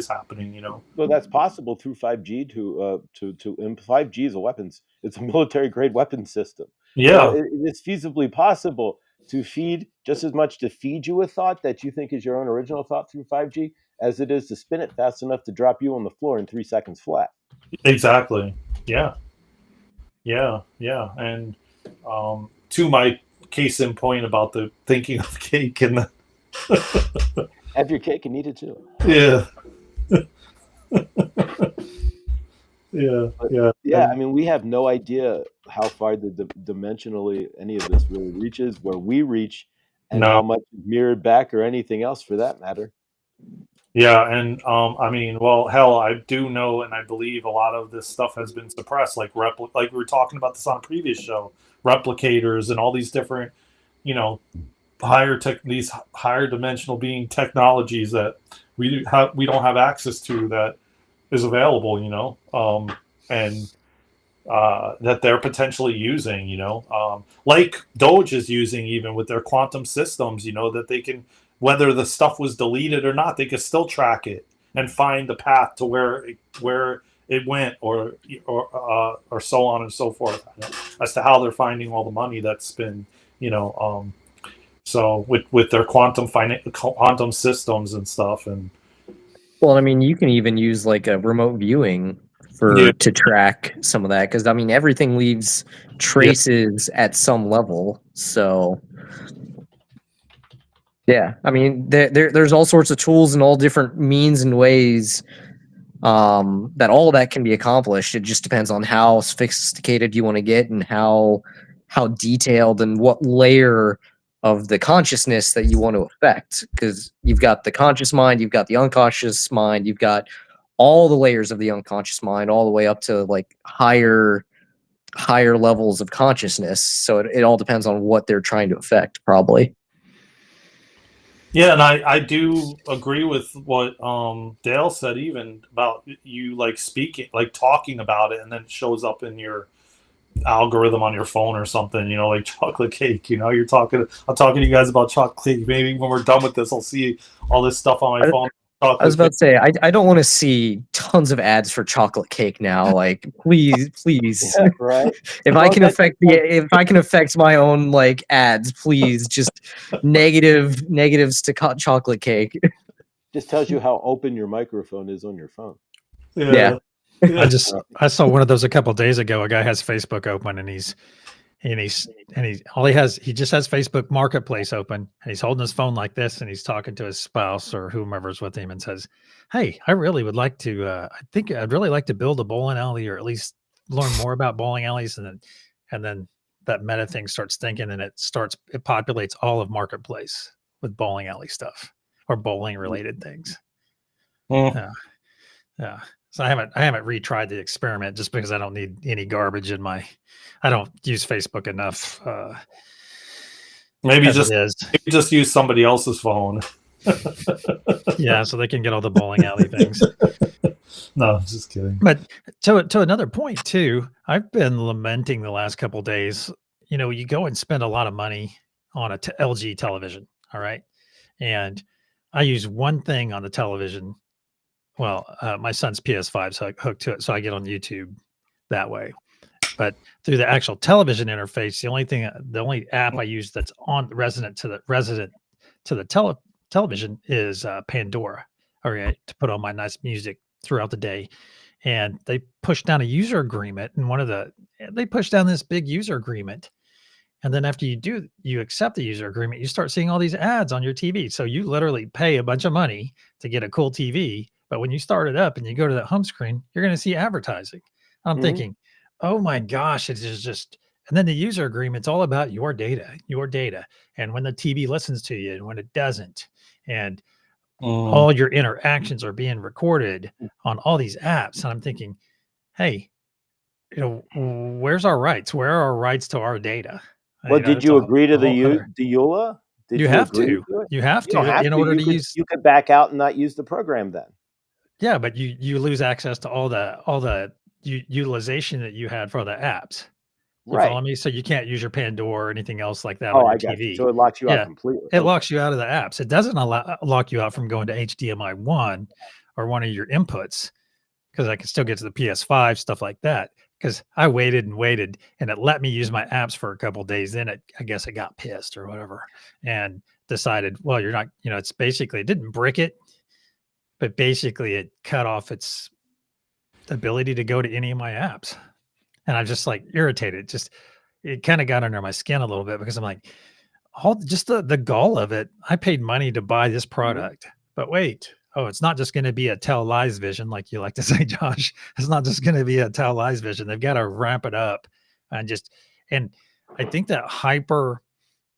happening. Well, that's possible through 5G. 5G is a weapons. It's a military grade weapon system. Yeah, it's feasibly possible to feed just as much to feed you a thought that you think is your own original thought through 5G as it is to spin it fast enough to drop you on the floor in 3 seconds flat. Exactly. Yeah. And to my case in point about the thinking of cake and the have your cake and eat it too. Yeah. Yeah. I mean, we have no idea how far dimensionally any of this really reaches, where we reach, and how much is mirrored back, or anything else for that matter. Yeah, and I mean, well, hell, I do know, and I believe a lot of this stuff has been suppressed, like we were talking about this on a previous show, replicators and all these different, these higher dimensional being technologies that we don't have access to, that is available, and that they're potentially using, like Doge is using, even with their quantum systems, that they can, whether the stuff was deleted or not, they can still track it and find the path to where it went, or so on and so forth, as to how they're finding all the money that's been, so with their quantum systems and stuff. And well, I mean, you can even use like a remote viewing to track some of that, because I mean, everything leaves traces at some level. So yeah, I mean, there's all sorts of tools and all different means and ways that all of that can be accomplished. It just depends on how sophisticated you want to get, and how detailed, and what layer of the consciousness that you want to affect. Because you've got the conscious mind, you've got the unconscious mind, you've got all the layers of the unconscious mind, all the way up to like higher levels of consciousness. So it all depends on what they're trying to affect, probably. Yeah, and I do agree with what Dale said, even about you like speaking, like talking about it, and then it shows up in your algorithm on your phone or something, like chocolate cake. I'm talking to you guys about chocolate cake. Maybe when we're done with this, I'll see all this stuff on my phone. I was about to say, I don't want to see tons of ads for chocolate cake now. Like, please, Yeah, right. if I can affect my own like ads, please just negatives to chocolate cake. Just tells you how open your microphone is on your phone. Yeah. I saw one of those a couple of days ago. A guy has Facebook open and he just has Facebook Marketplace open and he's holding his phone like this and he's talking to his spouse or whomever's with him and says, "Hey, I really would like to. I think I'd really like to build a bowling alley or at least learn more about bowling alleys." And then that meta thing starts thinking and it populates all of Marketplace with bowling alley stuff or bowling related things. Yeah. Yeah. So I haven't retried the experiment just because I don't need any garbage in my. I don't use Facebook enough. Maybe just use somebody else's phone. Yeah, so they can get all the bowling alley things. No, just kidding. But to another point too, I've been lamenting the last couple of days. You know, you go and spend a lot of money on a LG television, all right, and I use one thing on the television. Well, my son's PS5, so I hooked to it, so I get on YouTube that way. But through the actual television interface, the only app I use that's on resident to the television is Pandora. All right, to put on my nice music throughout the day. And they pushed down a user agreement, and they pushed down this big user agreement. And then after you accept the user agreement, you start seeing all these ads on your TV. So you literally pay a bunch of money to get a cool TV. But when you start it up and you go to that home screen, you're going to see advertising. I'm thinking, oh my gosh, it is just, and then the user agreement's all about your data, and when the TV listens to you and when it doesn't. And all your interactions are being recorded on all these apps. And I'm thinking, hey, where's our rights? Where are our rights to our data? Well, did you agree to the EULA? You have to. You have to in order to use. You could back out and not use the program then. Yeah, but you lose access to all the utilization that you had for the apps. You follow me? So you can't use your Pandora or anything else like that on your TV. So it locks you out completely. It locks you out of the apps. It doesn't lock you out from going to HDMI 1 or one of your inputs, because I can still get to the PS5, stuff like that. Because I waited and it let me use my apps for a couple of days. Then I guess it got pissed or whatever and decided, well, you're not, it's basically, it didn't brick it, but basically it cut off its ability to go to any of my apps. And I'm just like irritated. It kind of got under my skin a little bit because I'm like, the gall of it. I paid money to buy this product, but wait, it's not just going to be a tell lies vision, like you like to say, Josh. It's not just going to be a tell lies vision. They've got to ramp it up and I think that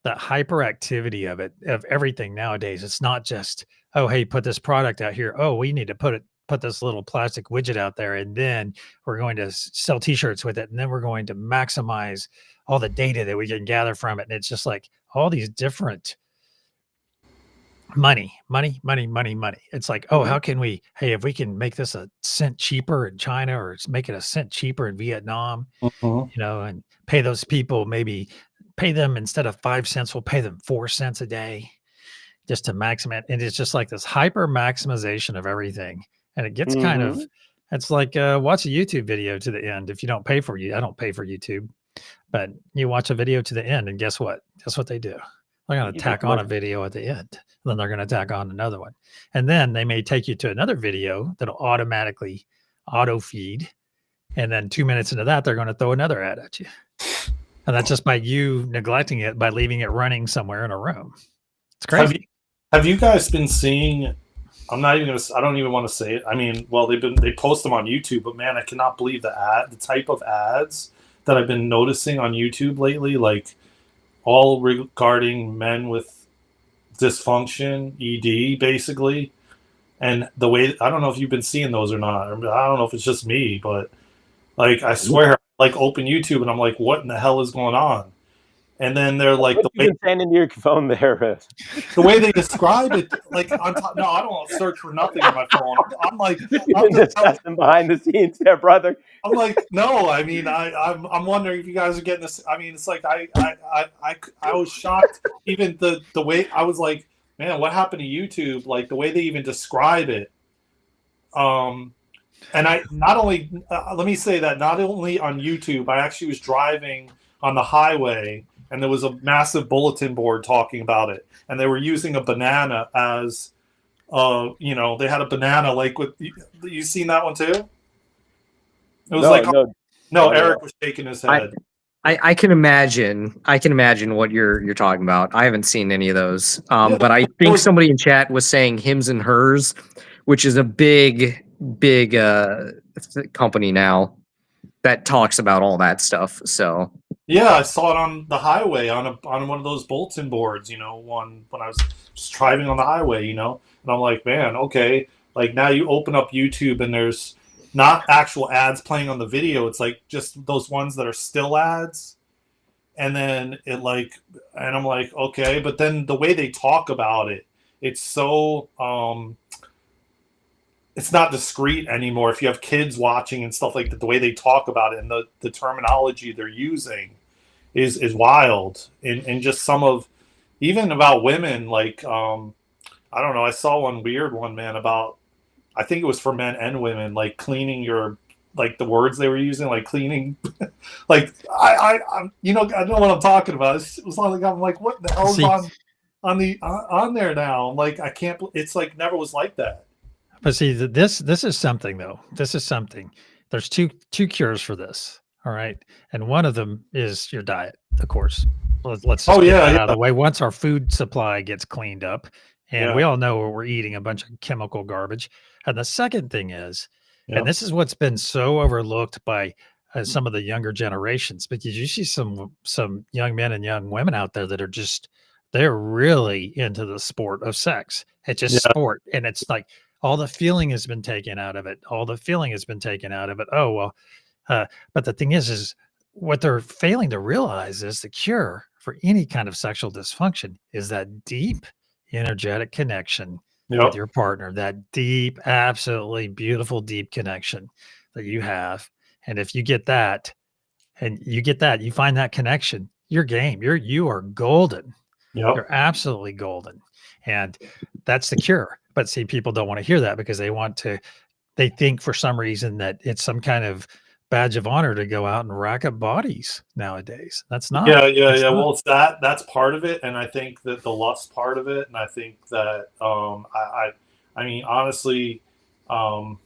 hyperactivity of everything nowadays. It's not just, oh, hey, put this product out here. Oh, we need to put this little plastic widget out there, and then we're going to sell t-shirts with it, and then we're going to maximize all the data that we can gather from it. And it's just like all these different money. It's like, oh, how can if we can make this a cent cheaper in China or make it a cent cheaper in Vietnam, and pay those people, maybe pay them instead of 5 cents, we'll pay them 4 cents a day just to maximize. And it's just like this hyper maximization of everything. And it gets kind of, it's like, watch a YouTube video to the end. If you don't pay for I don't pay for YouTube, but you watch a video to the end and guess what they do? They're going to tack on a video at the end. Then they're going to tack on another one. And then they may take you to another video that'll automatically auto feed. And then 2 minutes into that, they're going to throw another ad at you. And that's just by you neglecting it, by leaving it running somewhere in a room. It's crazy. Have you guys been seeing, I don't even want to say it. I mean, well, they post them on YouTube, but man, I cannot believe the type of ads that I've been noticing on YouTube lately, like all regarding men with dysfunction, ED, basically. And the way, I don't know if you've been seeing those or not. I don't know if it's just me, but like, I swear, like open YouTube and I'm like, what in the hell is going on? And then they're like, the way standing near your phone there, the way they describe it, like no, I don't search for nothing on my phone. I'm like, I'm discussing behind the scenes there, brother. I'm like, no, I mean, I'm wondering if you guys are getting this. I mean, it's like I was shocked. Even the way I was like, man, what happened to YouTube? Like the way they even describe it. And I not only let me say that not only on YouTube, I actually was driving on the highway and there was a massive bulletin board talking about it, and they were using a banana as, you know, they had a banana like with you seen that one too? It was No, like no. no, Eric was shaking his head. I can imagine what you're talking about. I haven't seen any of those. Yeah, But I there think was somebody in chat was saying Hims and Hers, which is a big company now that talks about all that stuff. So yeah, I saw it on the highway on one of those bulletin boards, you know, when I was just driving on the highway, you know, and I'm like, man, okay, like now you open up YouTube and there's not actual ads playing on the video, it's like just those ones that are still ads, and then it like, and I'm like, okay, but then the way they talk about it, it's so it's not discreet anymore. If you have kids watching and stuff like that, the way they talk about it and the terminology they're using is wild. And just some of, even about women, like I don't know, I saw one weird one, man, about, I think it was for men and women, like cleaning your, like the words they were using, like cleaning, like I'm, you know, I know what I'm talking about. It was like, I'm like, what the hell's See, on there now? I'm like, I can't. It's like never was like that. but see, this is something though. This is something. There's two cures for this. All right, and one of them is your diet, of course. Let's just Oh get yeah, that out of yeah, the way. Once our food supply gets cleaned up, and we yeah, all know we're eating a bunch of chemical garbage. And the second thing is, and yeah, this is what's been so overlooked by some of the younger generations, because you see some young men and young women out there that are just, they're really into the sport of sex. It's just yeah, sport, and it's like all the feeling has been taken out of it. All the feeling has been taken out of it. Oh well, but the thing is what they're failing to realize is the cure for any kind of sexual dysfunction is that deep energetic connection with yep, your partner, that deep, absolutely beautiful, deep connection that you have. And if you get that, you find that connection, you're game. You are golden. yep. You're absolutely golden. And that's the cure. But see, people don't want to hear that because they think for some reason that it's some kind of badge of honor to go out and rack up bodies nowadays. That's not. Yeah, yeah, That's yeah. not. Well, it's that's part of it, and I think that the lust part of it, and I think that I mean, honestly, um,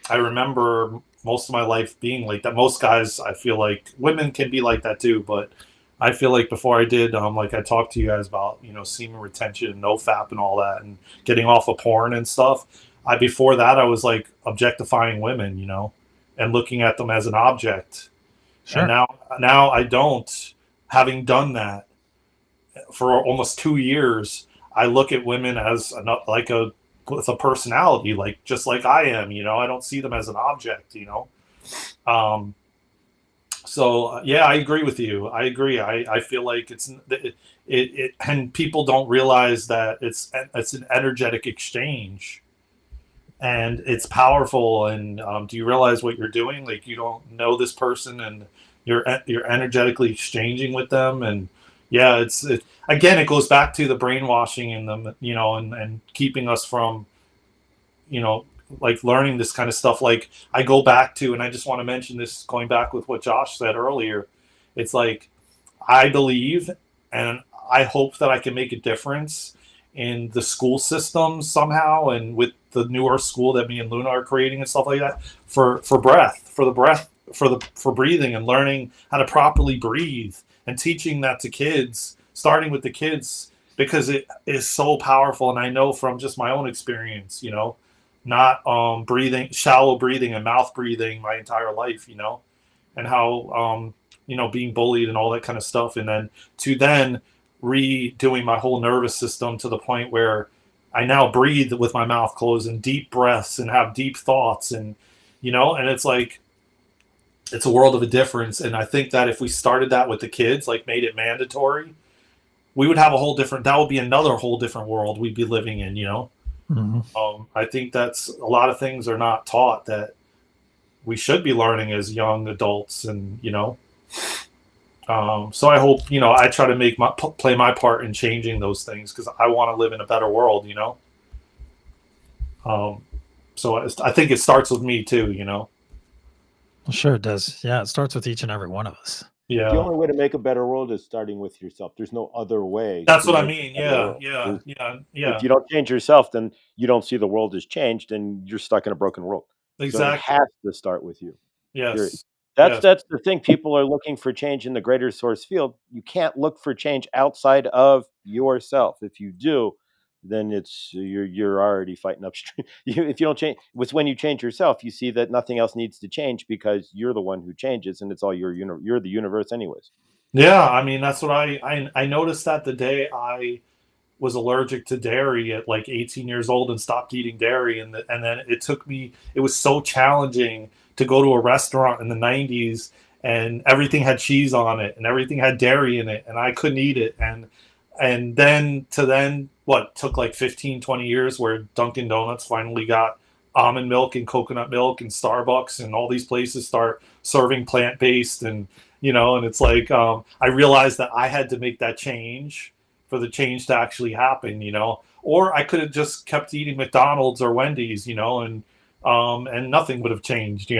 I remember most of my life being like that. Most guys, I feel like women can be like that too, but I feel like before I did, like I talked to you guys about, you know, semen retention, no fap, and all that, and getting off of porn and stuff. Before that, I was like objectifying women, you know, and looking at them as an object, and Sure. now I don't. Having done that for almost 2 years, I look at women as like a with a personality, like just like I am. You know, I don't see them as an object. You know, um, so yeah, I agree with you. I agree. I feel like and people don't realize that it's an energetic exchange, and it's powerful. And do you realize what you're doing? Like you don't know this person, and you're energetically exchanging with them, and yeah, again, it goes back to the brainwashing and the, you know, and keeping us from, you know, like learning this kind of stuff. Like I go back to, and I just want to mention this, going back with what Josh said earlier. It's like I believe and I hope that I can make a difference in the school system somehow, and with the newer school that me and Luna are creating and stuff like that, for breath, for breathing and learning how to properly breathe, and teaching that to kids, starting with the kids, because it is so powerful. And I know from just my own experience, you know, not breathing, shallow breathing and mouth breathing my entire life, you know, and how you know, being bullied and all that kind of stuff, and then redoing my whole nervous system to the point where I now breathe with my mouth closed and deep breaths and have deep thoughts, and you know, and it's like it's a world of a difference. And I think that if we started that with the kids, like made it mandatory, we would have a whole different, that would be another whole different world we'd be living in, you know. Mhm. I think that's a lot of things are not taught that we should be learning as young adults, and you know, So I hope, I try to play my part in changing those things because I want to live in a better world. Um, so I think it starts with me too. Well, sure it does. Yeah, it starts with each and every one of us. The Yeah, only way to make a better world is starting with yourself. There's no other way that's to what I make mean. a better Yeah, world. yeah, yeah, If yeah. you don't change yourself, then you don't see the world has changed, and you're stuck in a broken world. So it Exactly. has to start with you. Period. Yes. That's Yes. that's the thing. People are looking for change in the greater source field. You can't look for change outside of yourself. If you do, then you're already fighting upstream. If you don't change, it's when you change yourself, you see that nothing else needs to change because you're the one who changes, and it's all you're the universe, anyways. Yeah. I mean, that's what I noticed that the day I was allergic to dairy at like 18 years old and stopped eating dairy, and then it was so challenging to go to a restaurant in the 90s and everything had cheese on it and everything had dairy in it and I couldn't eat it, and then what took like 15-20 years where Dunkin' Donuts finally got almond milk and coconut milk, and Starbucks and all these places start serving plant-based, and it's like, I realized that I had to make that change for the change to actually happen. Or I could have just kept eating McDonald's or Wendy's, and nothing would have changed.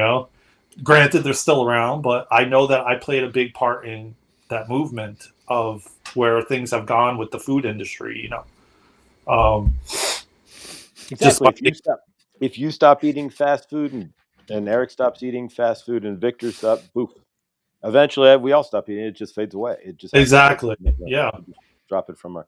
Granted, they're still around, but I know that I played a big part in that movement of where things have gone with the food industry. Um, just Exactly. by, If you stop eating fast food, and Eric stops eating fast food, and Victor stop, boof. Eventually, we all stop eating. It just fades away. It just happens. exactly, yeah, We just drop it from our.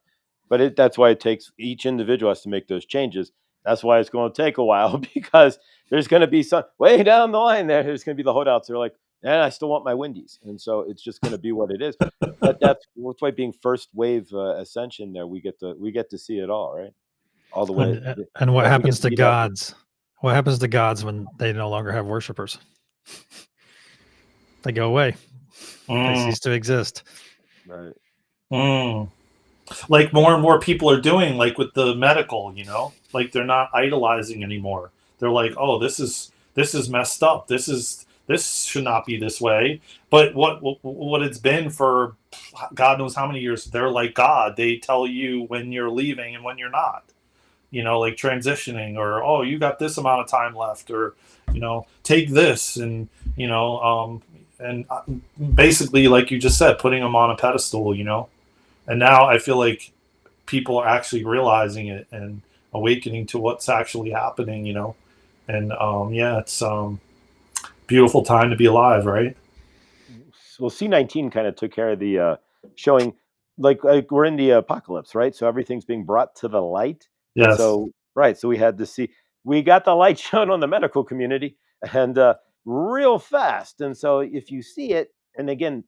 But that's why it takes each individual has to make those changes. That's why it's going to take a while because there's going to be some way down the line there. There's going to be the holdouts. They're like, "Man, I still want my Wendy's," and so it's just going to be what it is. But that's why being first wave ascension there, we get to see it all, right? All the way. And what Yeah, we get happens to to be that. gods? What happens to gods when they no longer have worshipers? They go away. They mm, cease to exist. Right. mm. Like more and more people are doing, like with the medical, like they're not idolizing anymore. They're like, oh, this is messed up. This should not be this way. But what it's been for God knows how many years, they're like God. They tell you when you're leaving and when you're not. Like transitioning, or oh, you got this amount of time left, or take this, and basically, like you just said, putting them on a pedestal. And now I feel like people are actually realizing it and awakening to what's actually happening. And yeah, it's beautiful time to be alive, right? Well, C19 kind of took care of the showing, like we're in the apocalypse, right? So everything's being brought to the light, and Yes. so right, so we got the light shown on the medical community, and real fast, and so if you see it, and again,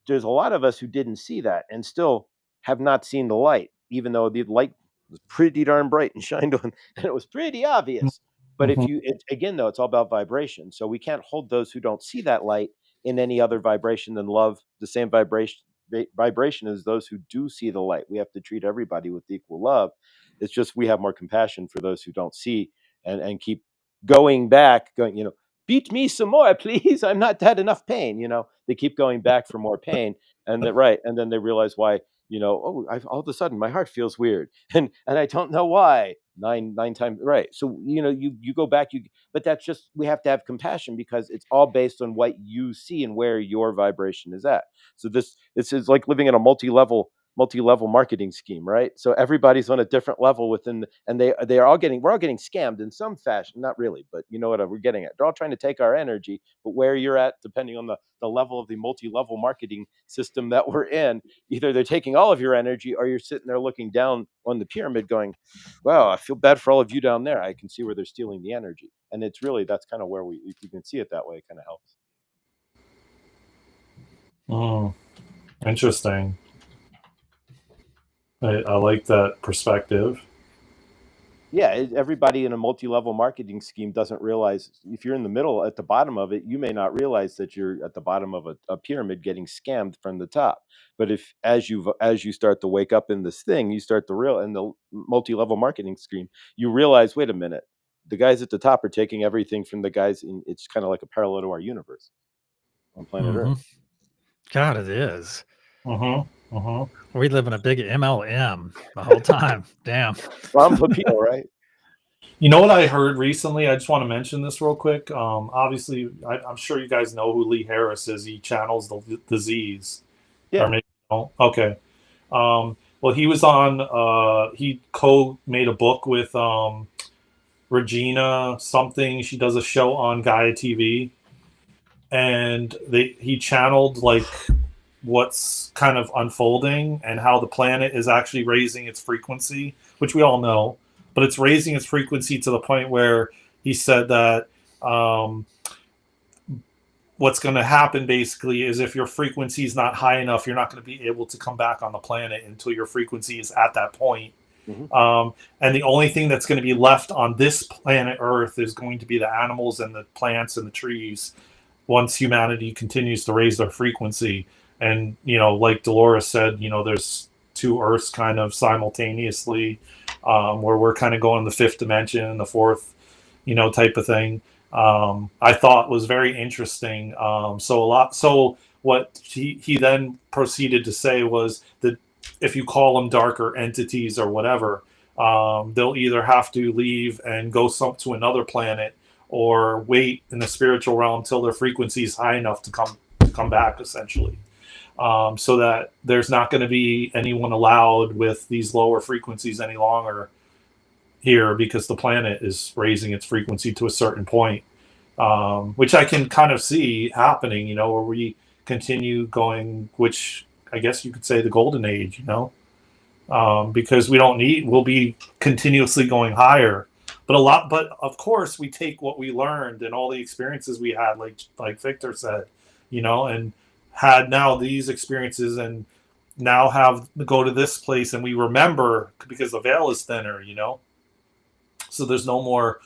there's a lot of us who didn't see that and still have not seen the light, even though the light was pretty darn bright and shined on, and it was pretty obvious. But if Mhm. you, again, though, it's all about vibration. So we can't hold those who don't see that light in any other vibration than love, the same vibration as those who do see the light. We have to treat everybody with equal love. It's just we have more compassion for those who don't see, and keep going back, beat me some more, please. I'm not had enough pain. They keep going back for more pain, and that right, and then they realize why. Oh, all of a sudden my heart feels weird, and I don't know why. Nine times, right? So you go back, but that's just we have to have compassion because it's all based on what you see and where your vibration is at. So this is like living in a multi-level marketing scheme, right? So everybody's on a different level within, and we're all getting scammed in some fashion. Not really, but you know what we're getting at. They're all trying to take our energy, but where you're at, depending on the level of the multi-level marketing system that we're in, either they're taking all of your energy, or you're sitting there looking down on the pyramid, going, "Wow, I feel bad for all of you down there. I can see where they're stealing the energy." And it's really that's kind of where if you can see it that way, it kind of helps. Mm, interesting. I like that perspective. Yeah, everybody in a multi-level marketing scheme doesn't realize if you're in the middle at the bottom of it, you may not realize that you're at the bottom of a pyramid getting scammed from the top. But if as you start to wake up in this thing, you start to real in the multi-level marketing scheme, you realize, wait a minute, the guys at the top are taking everything from the guys in. It's kind of like a parallel to our universe on planet Hmm. Earth. God, it is. Mm-hmm. We live in a big MLM the whole time. Damn. Ron Popeil, right? You know what I heard recently? I just want to mention this real quick. Obviously, I'm sure you guys know who Lee Harris is. He channels the disease. Yeah. Or maybe you don't. Okay. Well, he was on. He co-made a book with Regina something. She does a show on Gaia TV, and he channeled like what's kind of unfolding and how the planet is actually raising its frequency, which we all know, but it's raising its frequency to the point where he said that what's going to happen basically is if your frequency is not high enough, you're not going to be able to come back on the planet until your frequency is at that point. Mm-hmm. And the only thing that's going to be left on this planet Earth is going to be the animals and the plants and the trees once humanity continues to raise their frequency. And, like Dolores said, there's two Earths kind of simultaneously, where we're kind of going the fifth dimension, the fourth, type of thing. I thought was very interesting. So what he then proceeded to say was that if you call them darker entities or whatever, they'll either have to leave and go to another planet or wait in the spiritual realm till their frequency is high enough to come back, essentially. So that there's not going to be anyone allowed with these lower frequencies any longer here because the planet is raising its frequency to a certain point, which I can kind of see happening, where we continue going, which I guess you could say the golden age, because we'll be continuously going higher. But of course we take what we learned and all the experiences we had, like Victor said, and had now these experiences and now have go to this place and we remember because the veil is thinner, so there's no more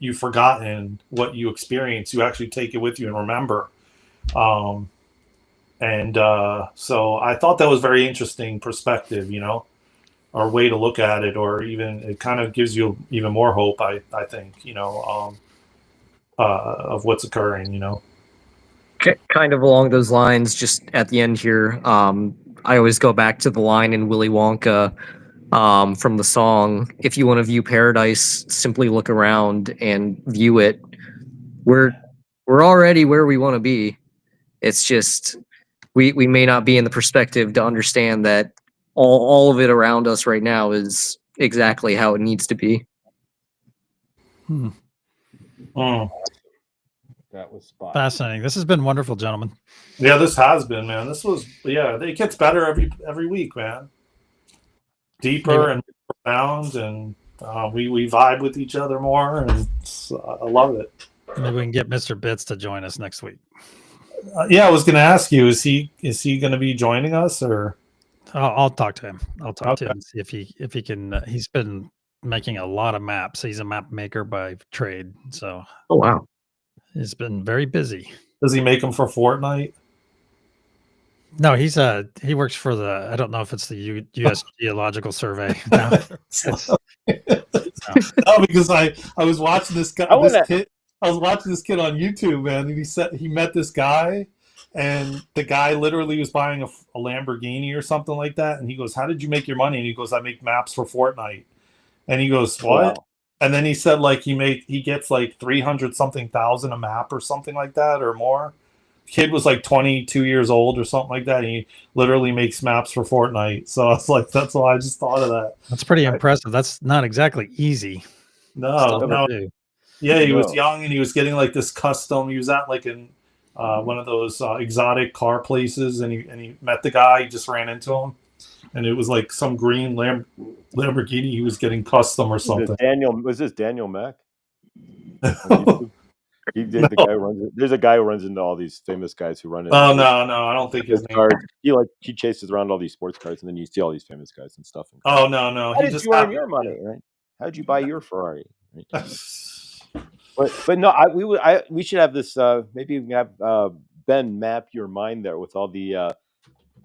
you've forgotten what you experienced. You actually take it with you and remember. So I thought that was very interesting perspective, or way to look at it, or even it kind of gives you even more hope, I think, of what's occurring, Kind of along those lines, just at the end here, I always go back to the line in Willy Wonka from the song, "If you want to view paradise, simply look around and view it." We're already where we want to be. It's just we may not be in the perspective to understand that all of it around us right now is exactly how it needs to be. That was spot. Fascinating. This has been wonderful, gentlemen. Yeah, this has been, man. It gets better every week, man. Deeper and profound, and we vibe with each other more, and I love it. Maybe we can get Mr. Bits to join us next week. Yeah, I was going to ask you, is he going to be joining us, or? I'll talk to him. I'll talk to him and see if he can. He's been making a lot of maps. He's a map maker by trade, so. Oh wow. He's been very busy. Does he make them for Fortnite? No, he works for the. I don't know if it's the U.S. Geological Survey. No, no, because I was watching this guy. I was watching this kid on YouTube, man. And he met this guy, and the guy literally was buying a Lamborghini or something like that. And he goes, "How did you make your money?" And he goes, "I make maps for Fortnite." And he goes, "What?" Wow. And then he said, like, he gets like 300 something thousand a map or something like that or more. Kid was like 22 years old or something like that. And he literally makes maps for Fortnite. So I was like, that's why I just thought of that. That's pretty impressive. That's not exactly easy. No. Yeah, he was young and he was getting like this custom. He was at like in one of those exotic car places, and he met the guy. He just ran into him, and it was like some green Lamborghini he was getting custom or something. Was this Daniel Mack? He did. The guy who runs it. There's a guy who runs into all these famous guys who run into. Oh no, I don't think his name. He chases around all these sports cars, and then you see all these famous guys and stuff. Oh no. How did you earn your money, right? How did you buy your Ferrari? Right? but no, we should have this. Maybe we can have Ben map your mind there with all the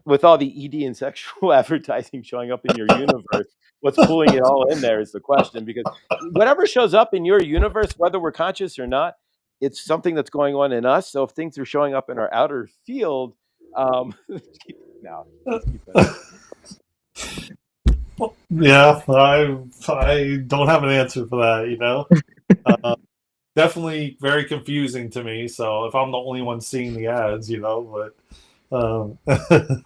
ED and sexual advertising showing up in your universe. What's pulling it all in there is the question, because whatever shows up in your universe, whether we're conscious or not, it's something that's going on in us. So if things are showing up in our outer field, No, let's keep that. Yeah, I don't have an answer for that. You know, definitely very confusing to me. So if I'm the only one seeing the ads, you know, but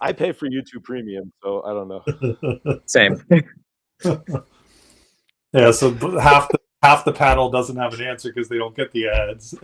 I pay for YouTube Premium, so I don't know. Same. yeah. So half the panel doesn't have an answer because they don't get the ads.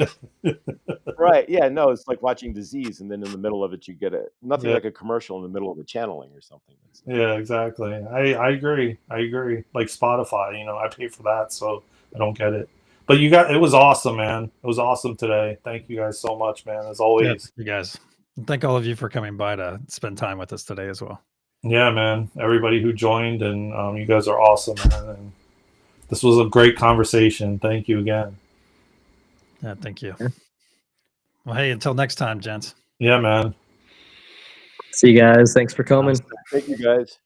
Right? Yeah. No, it's like watching Disease, and then in the middle of it, you get nothing Yeah. like a commercial in the middle of a channeling or something. Yeah, exactly. I agree. I agree. Like Spotify, you know, I pay for that, so I don't get it. But it was awesome, man. It was awesome today. Thank you guys so much, man. As Yeah, always. you guys. And thank all of you for coming by to spend time with us today as well. Yeah, man. Everybody who joined, and you guys are awesome, man. And this was a great conversation. Thank you again. Yeah, thank you. Well, hey, until next time, gents. Yeah, man. See you guys. Thanks for coming. Thank you, guys.